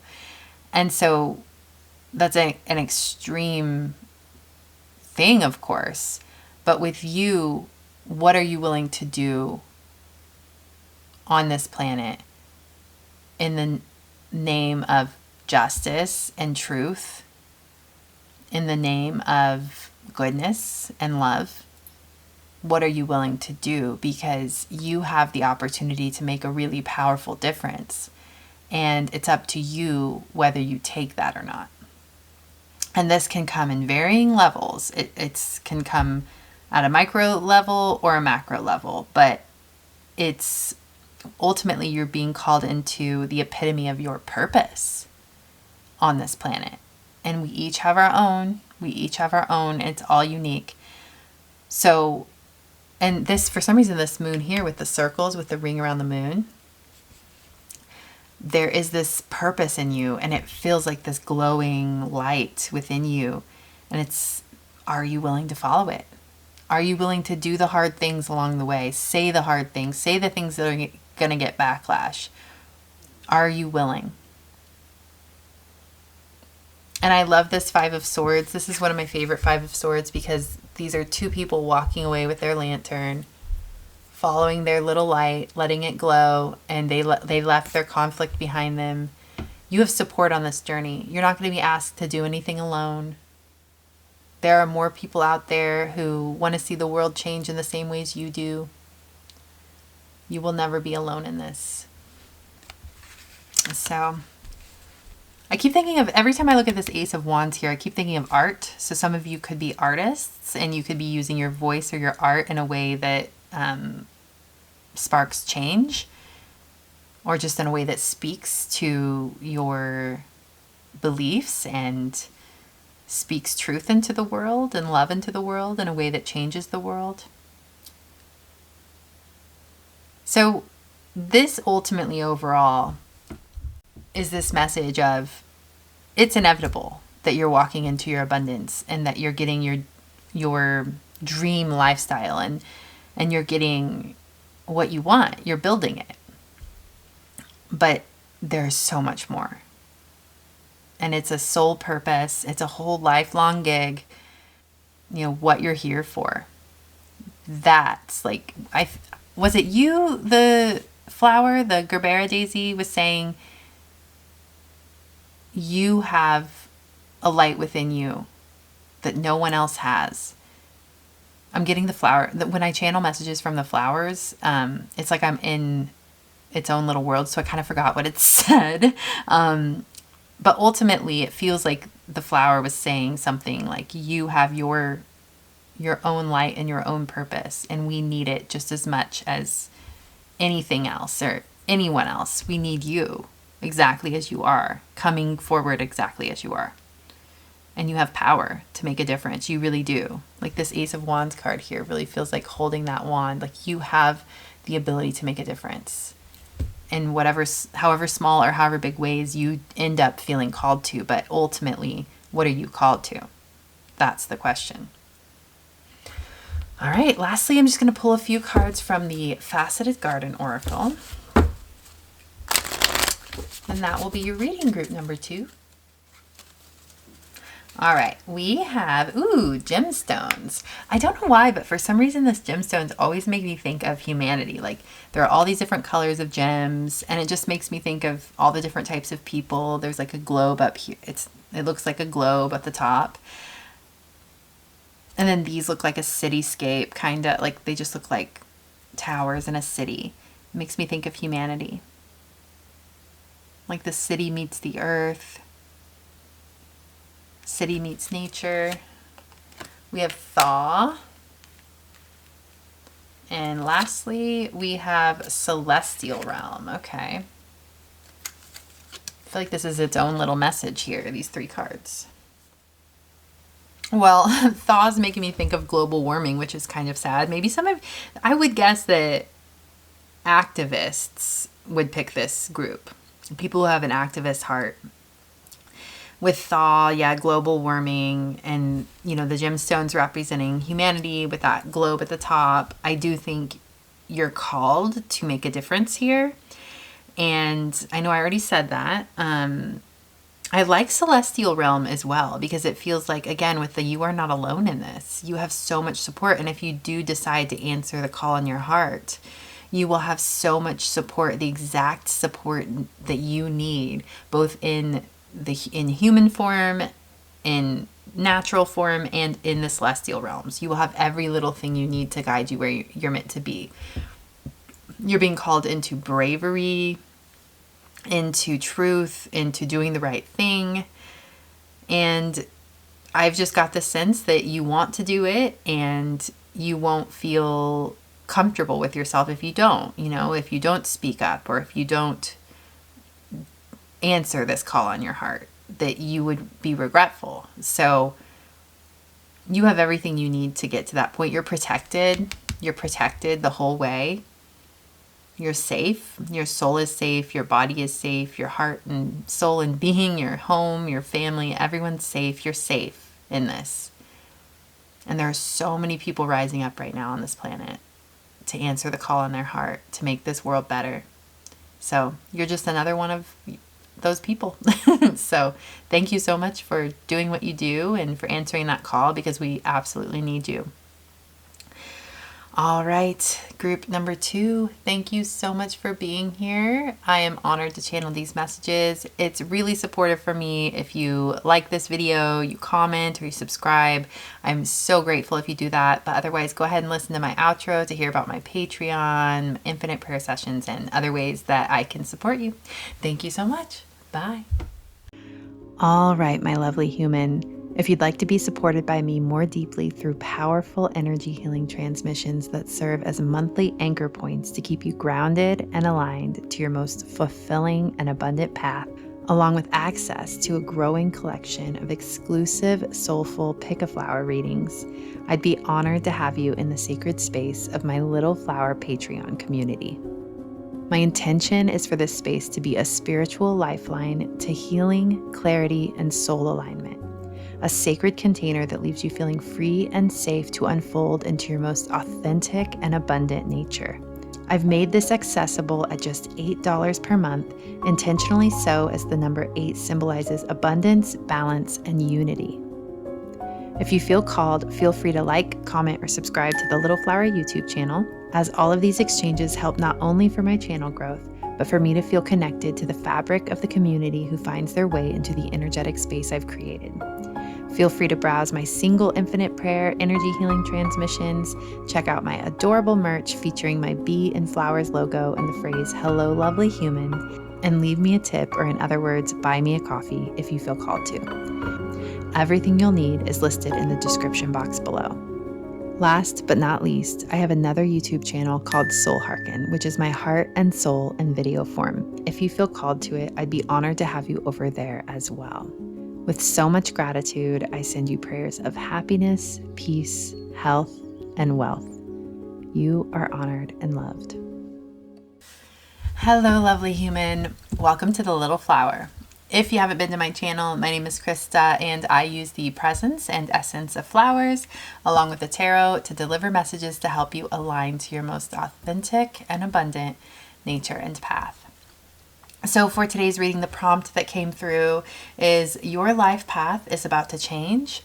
Speaker 1: And so that's an extreme thing, of course. But with you, what are you willing to do on this planet in the name of justice and truth, in the name of goodness and love? What are you willing to do? Because you have the opportunity to make a really powerful difference. And it's up to you whether you take that or not. And this can come in varying levels. It can come at a micro level or a macro level. But it's ultimately you're being called into the epitome of your purpose on this planet. And we each have our own. We each have our own. It's all unique. So, and this, for some reason, this moon here with the circles, with the ring around the moon, there is this purpose in you, and it feels like this glowing light within you. And it's, are you willing to follow it? Are you willing to do the hard things along the way? Say the hard things. Say the things that are going to get backlash. Are you willing? And I love this Five of Swords. This is one of my favorite Five of Swords because these are two people walking away with their lantern, following their little light, letting it glow, and they left their conflict behind them. You have support on this journey. You're not going to be asked to do anything alone. There are more people out there who want to see the world change in the same ways you do. You will never be alone in this. So I keep thinking of, every time I look at this Ace of Wands here, I keep thinking of art. So some of you could be artists, and you could be using your voice or your art in a way that sparks change, or just in a way that speaks to your beliefs and speaks truth into the world and love into the world in a way that changes the world. So this ultimately overall is this message of, it's inevitable that you're walking into your abundance and that you're getting your dream lifestyle, and you're getting what you want. You're building it. But there's so much more. And it's a soul purpose. It's a whole lifelong gig. You know, what you're here for. That's like, was it you, the flower, the Gerbera Daisy, was saying, you have a light within you that no one else has. I'm getting the flower. When I channel messages from the flowers, it's like I'm in its own little world, so I kind of forgot what it said. But ultimately, it feels like the flower was saying something like, you have your own light and your own purpose, and we need it just as much as anything else or anyone else. We need you exactly as you are, coming forward exactly as you are. And you have power to make a difference. You really do. Like this Ace of Wands card here really feels like holding that wand. Like you have the ability to make a difference in however small or however big ways you end up feeling called to. But ultimately, what are you called to? That's the question. All right. Lastly, I'm just going to pull a few cards from the Faceted Garden Oracle. And that will be your reading group number 2. All right, we have, gemstones. I don't know why, but for some reason, this gemstones always make me think of humanity. Like there are all these different colors of gems, and it just makes me think of all the different types of people. There's like a globe up here. It looks like a globe at the top. And then these look like a cityscape, kind of like they just look like towers in a city. It makes me think of humanity. Like the city meets the earth. City meets nature. We have thaw. And lastly, we have celestial realm. Okay. I feel like this is its own little message here, these 3 cards. Well, thaw is making me think of global warming, which is kind of sad. Maybe I would guess that activists would pick this group. People who have an activist heart. With thaw, global warming, and the gemstones representing humanity with that globe at the top. I do think you're called to make a difference here. And I know I already said that. I like celestial realm as well, because it feels like, again, with you are not alone in this. You have so much support. And if you do decide to answer the call in your heart, you will have so much support, the exact support that you need, both in human form, in natural form, and in the celestial realms. You will have every little thing you need to guide you where you're meant to be. You're being called into bravery, into truth, into doing the right thing. And I've just got the sense that you want to do it, and you won't feel comfortable with yourself if you don't, if you don't speak up, or if you don't answer this call on your heart. that you would be regretful. So you have everything you need to get to that point. You're protected. You're protected the whole way. You're safe. Your soul is safe. Your body is safe. Your heart and soul and being, your home, your family, everyone's safe. You're safe in this. And there are so many people rising up right now on this planet to answer the call in their heart to make this world better. So you're just another one of those people. So thank you so much for doing what you do and for answering that call, because we absolutely need you. All right, group number 2, thank you so much for being here. I am honored to channel these messages. It's really supportive for me if you like this video, you comment, or you subscribe. I'm so grateful if you do that. But otherwise, go ahead and listen to my outro to hear about my Patreon, infinite prayer sessions, and other ways that I can support you. Thank you so much. Bye. All right, my lovely human. If you'd like to be supported by me more deeply through powerful energy healing transmissions that serve as monthly anchor points to keep you grounded and aligned to your most fulfilling and abundant path, along with access to a growing collection of exclusive soulful pick a flower readings, I'd be honored to have you in the sacred space of my Little Flower Patreon community. My intention is for this space to be a spiritual lifeline to healing, clarity, and soul alignment. A sacred container that leaves you feeling free and safe to unfold into your most authentic and abundant nature. I've made this accessible at just $8 per month, intentionally so as the number 8 symbolizes abundance, balance, and unity. If you feel called, feel free to like, comment, or subscribe to the Little Flower YouTube channel, as all of these exchanges help not only for my channel growth, but for me to feel connected to the fabric of the community who finds their way into the energetic space I've created. Feel free to browse my single infinite prayer energy healing transmissions, check out my adorable merch featuring my bee and flowers logo and the phrase, "Hello, lovely human," and leave me a tip, or in other words, buy me a coffee if you feel called to. Everything you'll need is listed in the description box below. Last but not least, I have another YouTube channel called Soul Hearken, which is my heart and soul in video form. If you feel called to it, I'd be honored to have you over there as well. With so much gratitude, I send you prayers of happiness, peace, health, and wealth. You are honored and loved. Hello, lovely human. Welcome to the Little Flower. If you haven't been to my channel, my name is Krista, and I use the presence and essence of flowers along with the tarot to deliver messages to help you align to your most authentic and abundant nature and path. So for today's reading, the prompt that came through is, your life path is about to change.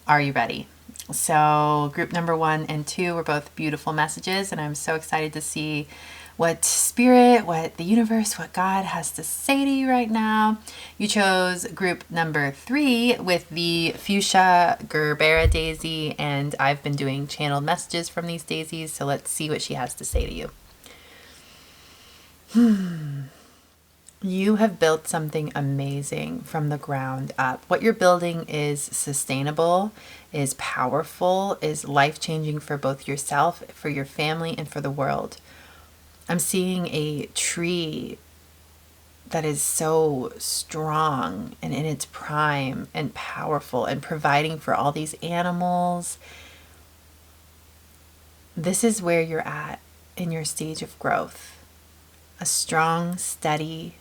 Speaker 1: Are you ready? So group number 1 and 2 were both beautiful messages, and I'm so excited to see what spirit, what the universe, what God has to say to you right now. You chose group number 3 with the fuchsia Gerbera Daisy, and I've been doing channeled messages from these daisies, so let's see what she has to say to you. You have built something amazing from the ground up. What you're building is sustainable, is powerful, is life-changing for both yourself, for your family, and for the world. I'm seeing a tree that is so strong and in its prime and powerful and providing for all these animals. This is where you're at in your stage of growth. A strong, steady,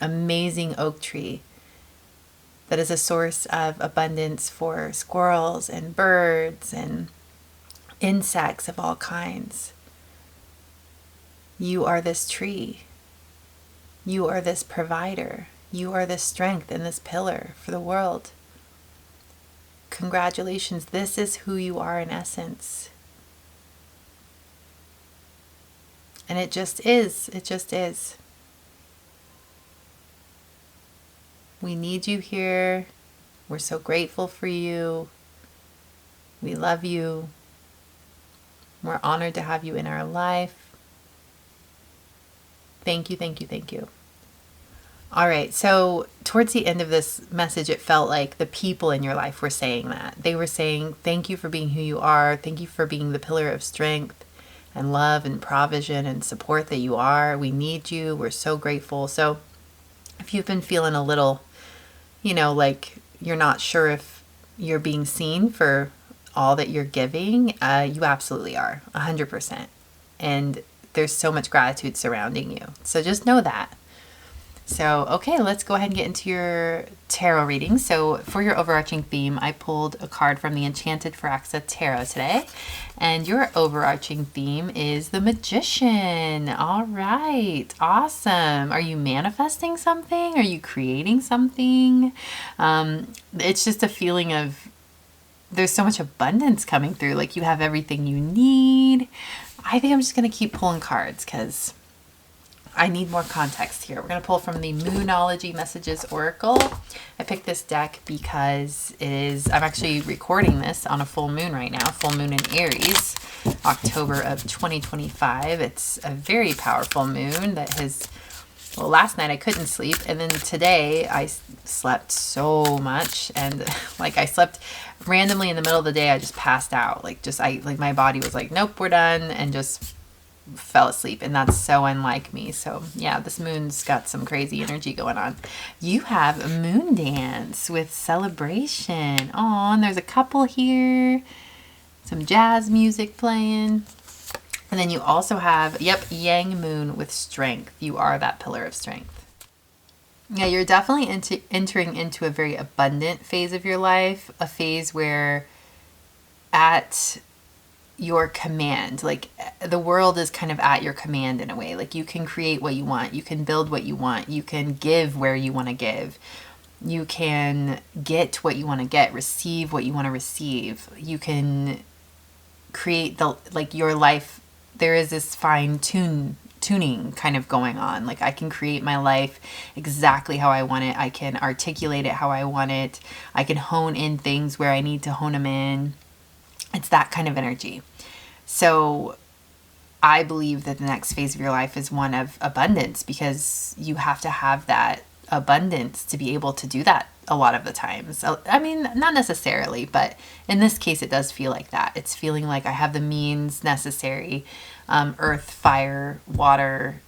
Speaker 1: amazing oak tree that is a source of abundance for squirrels and birds and insects of all kinds. You are this tree. You are this provider. You are this strength and this pillar for the world. Congratulations. This is who you are in essence. And it just is. It just is. We need you here. We're so grateful for you. We love you. We're honored to have you in our life. Thank you, thank you, thank you. All right, so towards the end of this message, it felt like the people in your life were saying that. They were saying, thank you for being who you are. Thank you for being the pillar of strength and love and provision and support that you are. We need you. We're so grateful. So if you've been feeling a little like you're not sure if you're being seen for all that you're giving, you absolutely are, 100%. And there's so much gratitude surrounding you. So just know that. So, okay, let's go ahead and get into your tarot reading. So, for your overarching theme, I pulled a card from the Enchanted Firaxa Tarot today. And your overarching theme is the Magician. All right, awesome. Are you manifesting something? Are you creating something? It's just a feeling of there's so much abundance coming through. Like you have everything you need. I think I'm just going to keep pulling cards because I need more context here. We're going to pull from the Moonology Messages Oracle. I picked this deck because I'm actually recording this on a full moon right now, full moon in Aries, October of 2025. It's a very powerful moon that last night I couldn't sleep, and then today I slept so much, and I slept randomly in the middle of the day. I just passed out, my body was like, nope, we're done, and just fell asleep, and that's so unlike me. So yeah, this moon's got some crazy energy going on. You have a moon dance with celebration. Oh, and there's a couple here, some jazz music playing, and then you also have yang moon with strength. You are that pillar of strength. Yeah, you're definitely entering into a very abundant phase of your life, a phase where at your command, the world is kind of at your command in a way. You can create what you want, you can build what you want, you can give where you want to give, you can get what you want to get, receive what you want to receive, you can create your life. There is this tuning kind of going on. I can create my life exactly how I want it, I can articulate it how I want it, I can hone in things where I need to hone them in. It's that kind of energy. So I believe that the next phase of your life is one of abundance, because you have to have that abundance to be able to do that a lot of the times. I mean, not necessarily, but in this case, it does feel like that. It's feeling like I have the means necessary, earth, fire, water,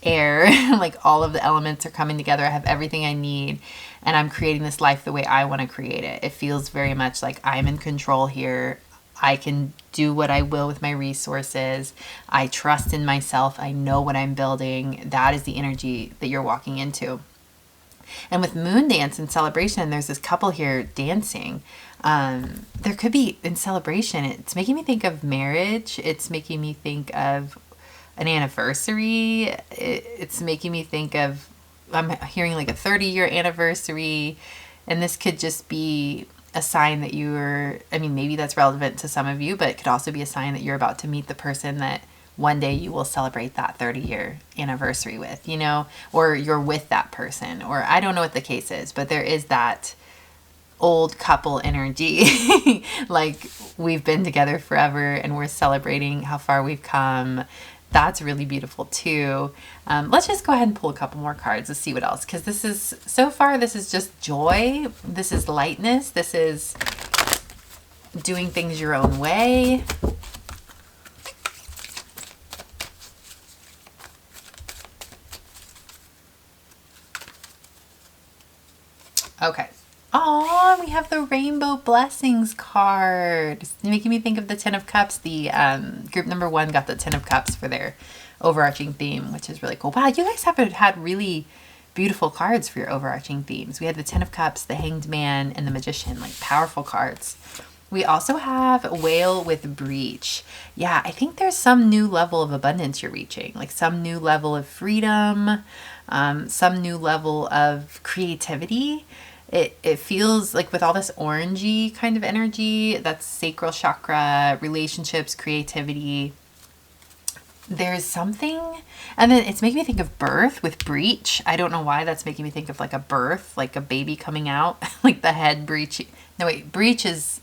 Speaker 1: air, all of the elements are coming together. I have everything I need, and I'm creating this life the way I want to create it. It feels very much like I'm in control here. I can do what I will with my resources. I trust in myself. I know what I'm building. That is the energy that you're walking into. And with moon dance and celebration, there's this couple here dancing. There could be, in celebration, it's making me think of marriage. It's making me think of an anniversary. It's making me think of, I'm hearing a 30-year anniversary, and this could just be a sign that maybe that's relevant to some of you, but it could also be a sign that you're about to meet the person that one day you will celebrate that 30-year anniversary with, or you're with that person, or I don't know what the case is, but there is that old couple energy. We've been together forever and we're celebrating how far we've come. That's really beautiful too. Let's just go ahead and pull a couple more cards to see what else, because this is just joy. This is lightness. This is doing things your own way. Okay. Oh, we have the Rainbow Blessings card. It's making me think of the Ten of Cups. The group number 1 got the Ten of Cups for their overarching theme, which is really cool. Wow, you guys have had really beautiful cards for your overarching themes. We had the Ten of Cups, the Hanged Man, and the Magician, powerful cards. We also have Whale with Breach. Yeah, I think there's some new level of abundance you're reaching, some new level of freedom, some new level of creativity. It feels like, with all this orangey kind of energy, that's sacral chakra, relationships, creativity, there's something. And then it's making me think of birth with breach. I don't know why that's making me think of a birth, a baby coming out, the head breach. No, wait, breach is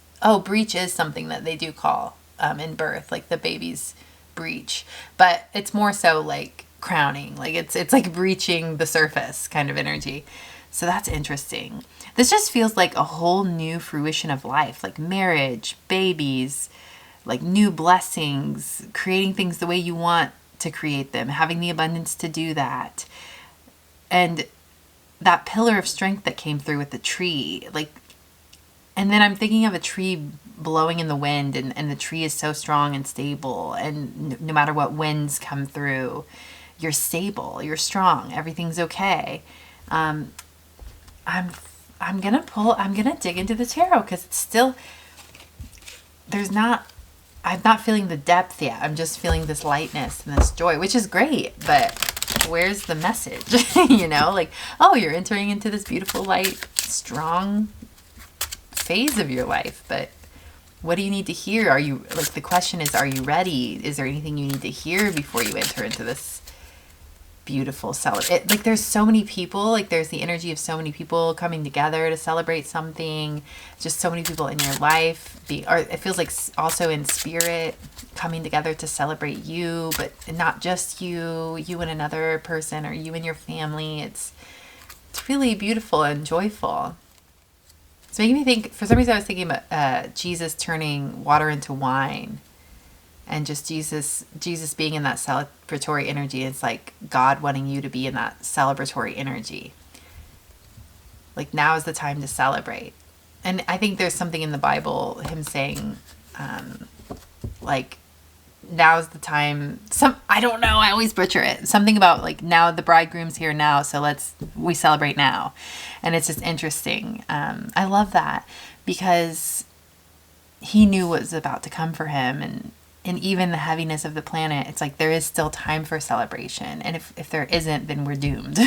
Speaker 1: something that they do call in birth, the baby's breach. But it's more so crowning, it's breaching the surface kind of energy. So that's interesting. This just feels like a whole new fruition of life, marriage, babies, new blessings, creating things the way you want to create them, having the abundance to do that. And that pillar of strength that came through with the tree, like, and then I'm thinking of a tree blowing in the wind, and the tree is so strong and stable, and no matter what winds come through, you're stable, you're strong, everything's okay. I'm gonna dig into the tarot because it's still, I'm not feeling the depth yet. I'm just feeling this lightness and this joy, which is great, but where's the message? You know, like, oh, you're entering into this beautiful, light, strong phase of your life, but what do you need to hear? Are you, like, the question is, are you ready? Is there anything you need to hear before you enter into this beautiful like, there's so many people, like, there's the energy of so many people coming together to celebrate something, just so many people in your life or it feels like also in spirit coming together to celebrate you, but not just you and another person, or you and your family. It's really beautiful and joyful. It's making me think, for some reason I was thinking about Jesus turning water into wine, and just Jesus being in that celebratory energy. It's like God wanting you to be in that celebratory energy. Like, now is the time to celebrate. And I think there's something in the Bible, him saying, like, now's the time. I don't know, I always butcher it. Something about, like, now the bridegroom's here now, so we celebrate now. And it's just interesting. I love that, because he knew what was about to come for him, and even the heaviness of the planet, it's like there is still time for celebration. And if there isn't, then we're doomed.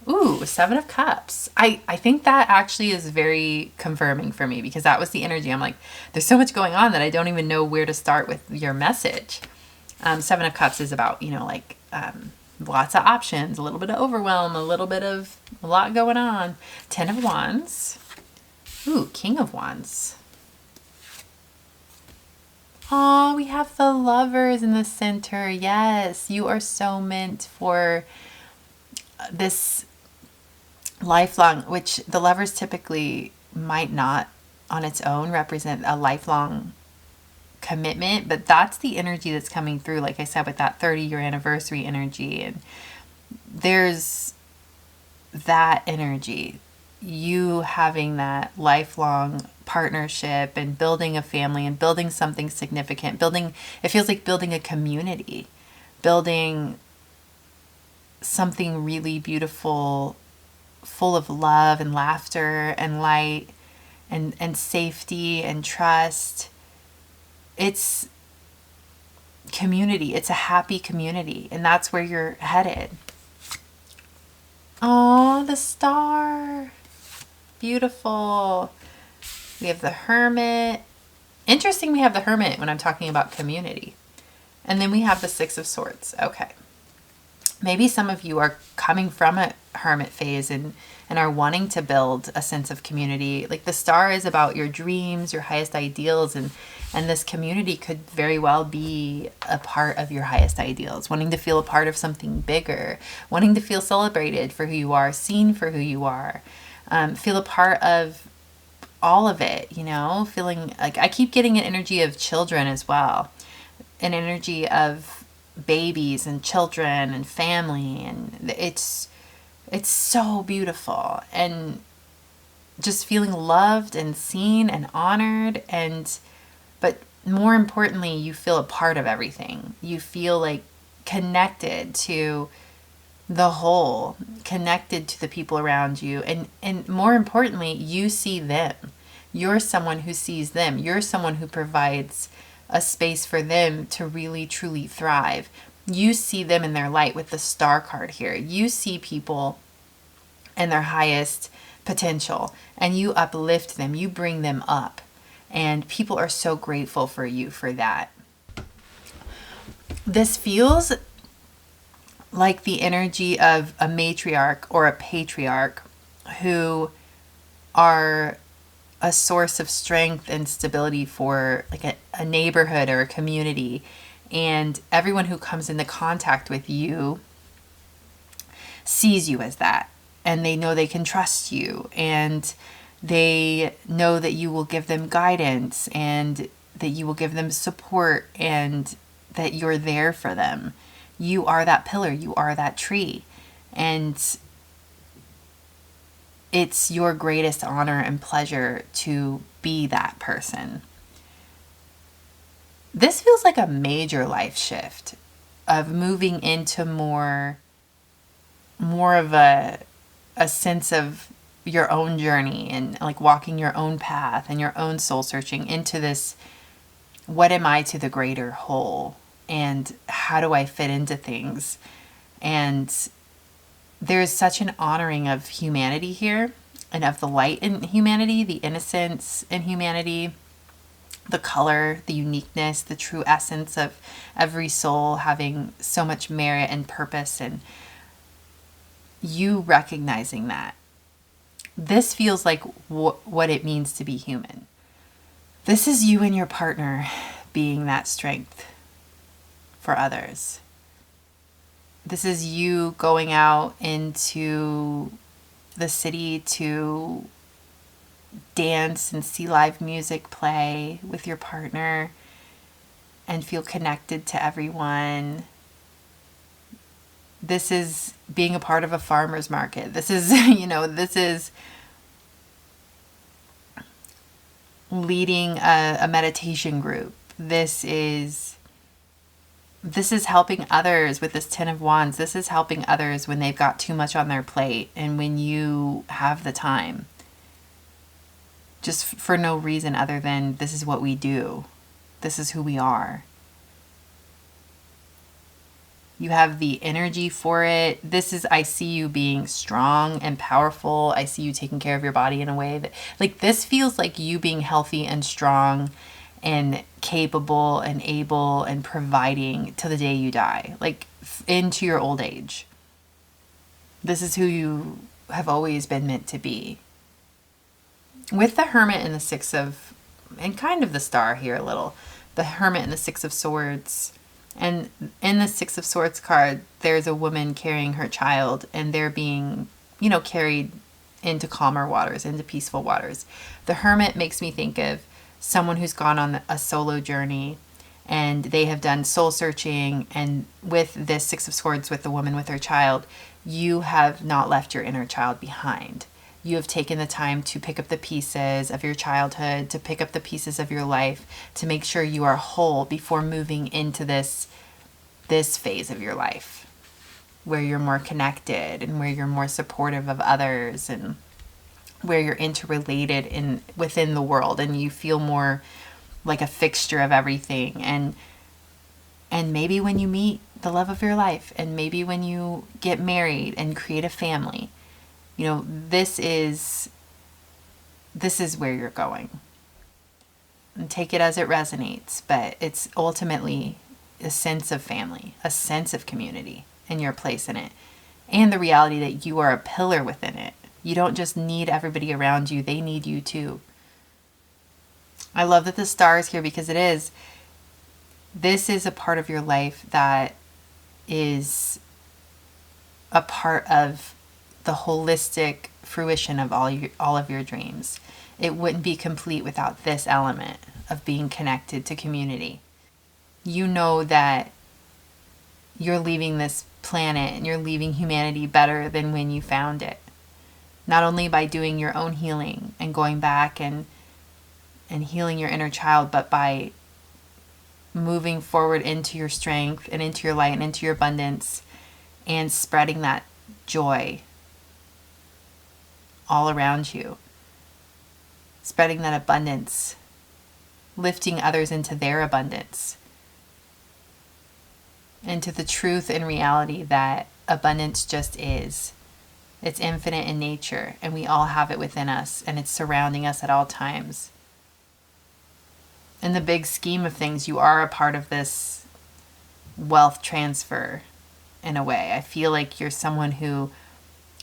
Speaker 1: Ooh, 7 of Cups. I think that actually is very confirming for me, because that was the energy. I'm like, there's so much going on that I don't even know where to start with your message. 7 of Cups is about, like, lots of options, a little bit of overwhelm, a lot going on. 10 of Wands. Ooh, King of Wands. Oh, we have the Lovers in the center. Yes, you are so meant for this lifelong, which the Lovers typically might not on its own represent a lifelong commitment, but that's the energy that's coming through, like I said, with that 30-year anniversary energy. And there's that energy, you having that lifelong partnership and building a family and building something significant, it feels like building a community, building something really beautiful, full of love and laughter and light and safety and trust. It's community. It's a happy community, and that's where you're headed. Oh, the Star. Beautiful. We have the Hermit. Interesting, we have the Hermit when I'm talking about community. And then we have the 6 of Swords. Okay. Maybe some of you are coming from a hermit phase and are wanting to build a sense of community. Like, the Star is about your dreams, your highest ideals, and this community could very well be a part of your highest ideals, wanting to feel a part of something bigger, wanting to feel celebrated for who you are, seen for who you are, feel a part of all of it, feeling like, I keep getting an energy of children as well, an energy of babies and children and family, and it's so beautiful, and just feeling loved and seen and honored, but more importantly, you feel a part of everything. You feel like connected to the whole, connected to the people around you, and more importantly, you see them. You're someone who sees them. You're someone who provides a space for them to really truly thrive. You see them in their light with the Star card here. You see people and their highest potential, and you uplift them. You bring them up, and people are so grateful for you for that. This feels like the energy of a matriarch or a patriarch who are a source of strength and stability for, like, a neighborhood or a community, and everyone who comes into contact with you sees you as that, and they know they can trust you, and they know that you will give them guidance, and that you will give them support, and that you're there for them. You are that pillar, you are that tree, And it's your greatest honor and pleasure to be that person. This feels like a major life shift of moving into more of a sense of your own journey and like walking your own path and your own soul searching into this, what am I to the greater whole, and how do I fit into things? And there's such an honoring of humanity here, and of the light in humanity, the innocence in humanity, the color, the uniqueness, the true essence of every soul having so much merit and purpose, and you recognizing that. This feels like what it means to be human. This is you and your partner being that strength for others. This is you going out into the city to dance and see live music play with your partner and feel connected to everyone. This is being a part of a farmer's market. This is, this is leading a meditation group. This is helping others with this 10 of Wands. This is helping others when they've got too much on their plate and when you have the time. Just for no reason other than this is what we do. This is who we are. You have the energy for it. I see you being strong and powerful. I see you taking care of your body in a way that, like, this feels like you being healthy and strong and capable and able and providing till the day you die, like into your old age. This is who you have always been meant to be. With the Hermit and the Six of, and kind of the Star here a little, the Hermit and the Six of Swords. And in the Six of Swords card, there's a woman carrying her child, and they're being, carried into calmer waters, into peaceful waters. The Hermit makes me think of someone who's gone on a solo journey, and they have done soul searching. And with this Six of Swords, with the woman with her child, you have not left your inner child behind. You have taken the time to pick up the pieces of your childhood, to pick up the pieces of your life, to make sure you are whole before moving into this phase of your life where you're more connected and where you're more supportive of others and where you're interrelated within the world, and you feel more like a fixture of everything. And maybe when you meet the love of your life, and maybe when you get married and create a family, this is where you're going. And take it as it resonates, but it's ultimately a sense of family, a sense of community, and your place in it, and the reality that you are a pillar within it. You don't just need everybody around you, they need you too. I love that the Star is here because this is a part of your life that is a part of the holistic fruition of all of your dreams. It wouldn't be complete without this element of being connected to community. You know that you're leaving this planet and you're leaving humanity better than when you found it. Not only by doing your own healing and going back and healing your inner child, but by moving forward into your strength and into your light and into your abundance and spreading that joy all around you. Spreading that abundance, lifting others into their abundance, into the truth and reality that abundance just is. It's infinite in nature, and we all have it within us, and it's surrounding us at all times. In the big scheme of things, you are a part of this wealth transfer in a way. I feel like you're someone who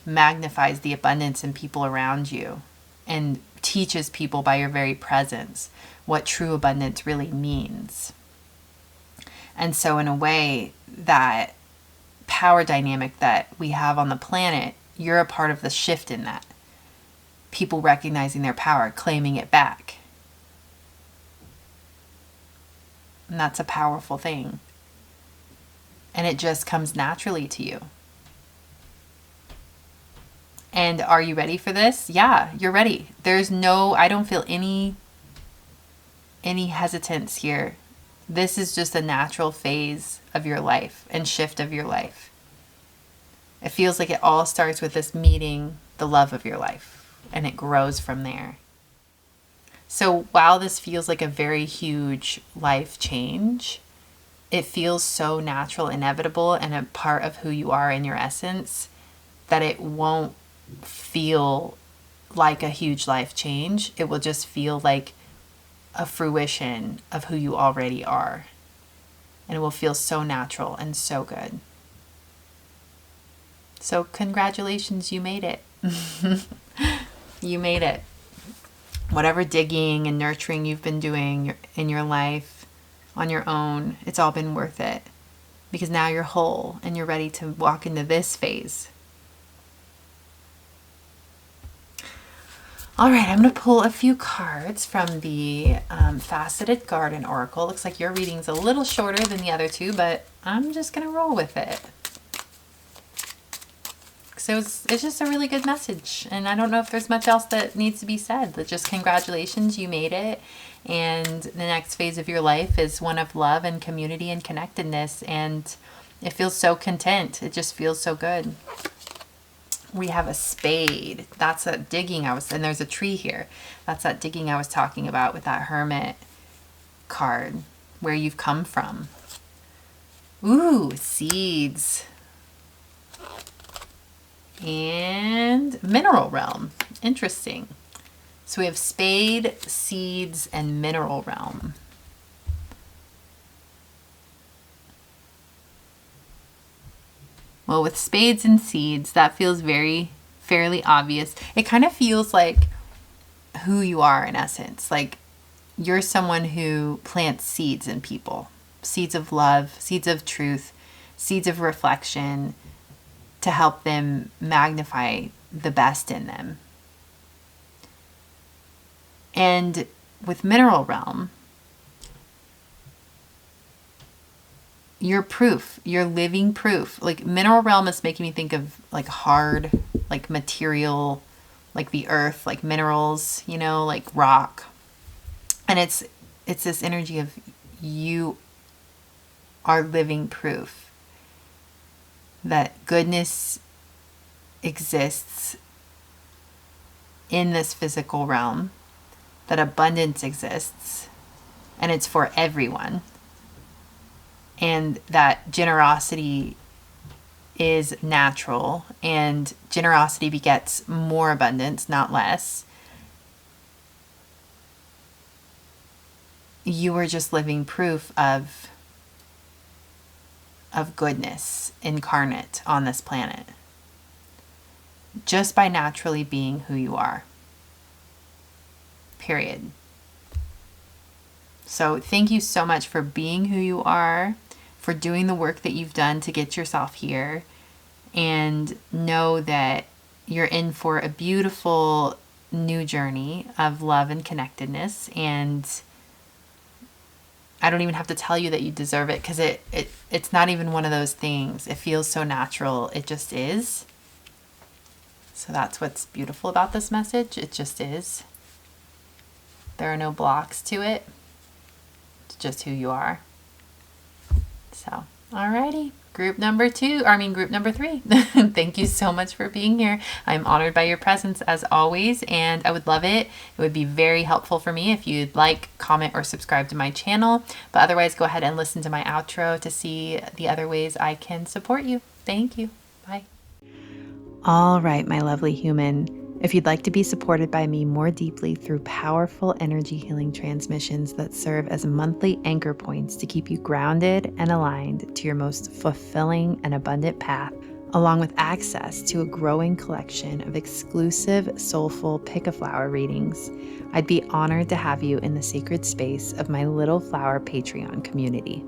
Speaker 1: magnifies the abundance in people around you and teaches people by your very presence what true abundance really means. And so in a way, that power dynamic that we have on the planet, you're a part of the shift in that. People recognizing their power, claiming it back. And that's a powerful thing. And it just comes naturally to you. And are you ready for this? Yeah, you're ready. I don't feel any hesitance here. This is just a natural phase of your life and shift of your life. It feels like it all starts with this meeting the love of your life, and it grows from there. So while this feels like a very huge life change, it feels so natural, inevitable, and a part of who you are in your essence that it won't feel like a huge life change. It will just feel like a fruition of who you already are. And it will feel so natural and so good. So congratulations, you made it. You made it. Whatever digging and nurturing you've been doing in your life on your own, it's all been worth it. Because now you're whole and you're ready to walk into this phase. All right, I'm going to pull a few cards from the Faceted Garden Oracle. Looks like your reading's a little shorter than the other two, but I'm just going to roll with it. So it's just a really good message, and I don't know if there's much else that needs to be said, but just congratulations, you made it, and the next phase of your life is one of love and community and connectedness, and it feels so content. It just feels so good. We have a spade. That's that digging and there's a tree here. That's that digging I was talking about with that Hermit card, where you've come from. Ooh, seeds. And mineral realm. Interesting. So we have spade, seeds, and mineral realm. Well, with spades and seeds, that feels fairly obvious. It kind of feels like who you are in essence. Like you're someone who plants seeds in people. Seeds of love, seeds of truth, seeds of reflection to help them magnify the best in them. And with mineral realm, you're proof. You're living proof. Like mineral realm is making me think of like hard, like material, like the earth, like minerals, like rock. And it's this energy of you are living proof that goodness exists in this physical realm, that abundance exists, and it's for everyone. And that generosity is natural, and generosity begets more abundance, not less. You are just living proof of goodness incarnate on this planet, just by naturally being who you are. Period. So thank you so much for being who you are, for doing the work that you've done to get yourself here, and know that you're in for a beautiful new journey of love and connectedness. And I don't even have to tell you that you deserve it, because it's not even one of those things. It feels so natural. It just is. So that's what's beautiful about this message. It just is. There are no blocks to it. It's just who you are. So, alrighty. Group number 3. Thank you so much for being here. I'm honored by your presence as always, and I would love it. It would be very helpful for me if you'd like, comment, or subscribe to my channel. But otherwise, go ahead and listen to my outro to see the other ways I can support you. Thank you. Bye. All right, my lovely human. If you'd like to be supported by me more deeply through powerful energy healing transmissions that serve as monthly anchor points to keep you grounded and aligned to your most fulfilling and abundant path, along with access to a growing collection of exclusive soulful pick-a-flower readings, I'd be honored to have you in the sacred space of my Little Flower Patreon community.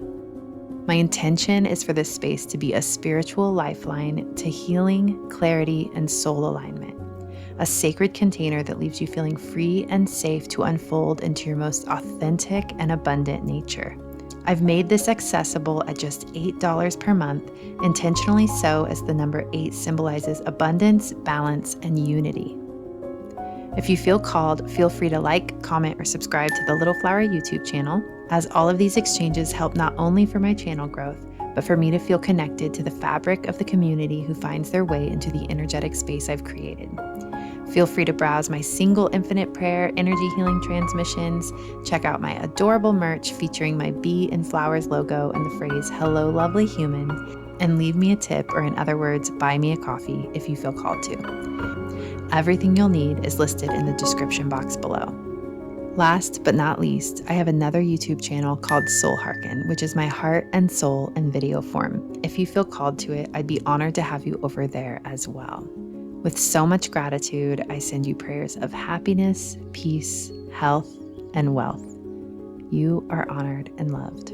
Speaker 1: My intention is for this space to be a spiritual lifeline to healing, clarity, and soul alignment. A sacred container that leaves you feeling free and safe to unfold into your most authentic and abundant nature. I've made this accessible at just $8 per month, intentionally so as the number 8 symbolizes abundance, balance, and unity. If you feel called, feel free to like, comment, or subscribe to the Little Flower YouTube channel, as all of these exchanges help not only for my channel growth, but for me to feel connected to the fabric of the community who finds their way into the energetic space I've created. Feel free to browse my single infinite prayer energy healing transmissions, check out my adorable merch featuring my bee and flowers logo and the phrase, "Hello, lovely human," and leave me a tip, or in other words, buy me a coffee if you feel called to. Everything you'll need is listed in the description box below. Last but not least, I have another YouTube channel called Soul Hearken, which is my heart and soul in video form. If you feel called to it, I'd be honored to have you over there as well. With so much gratitude, I send you prayers of happiness, peace, health, and wealth. You are honored and loved.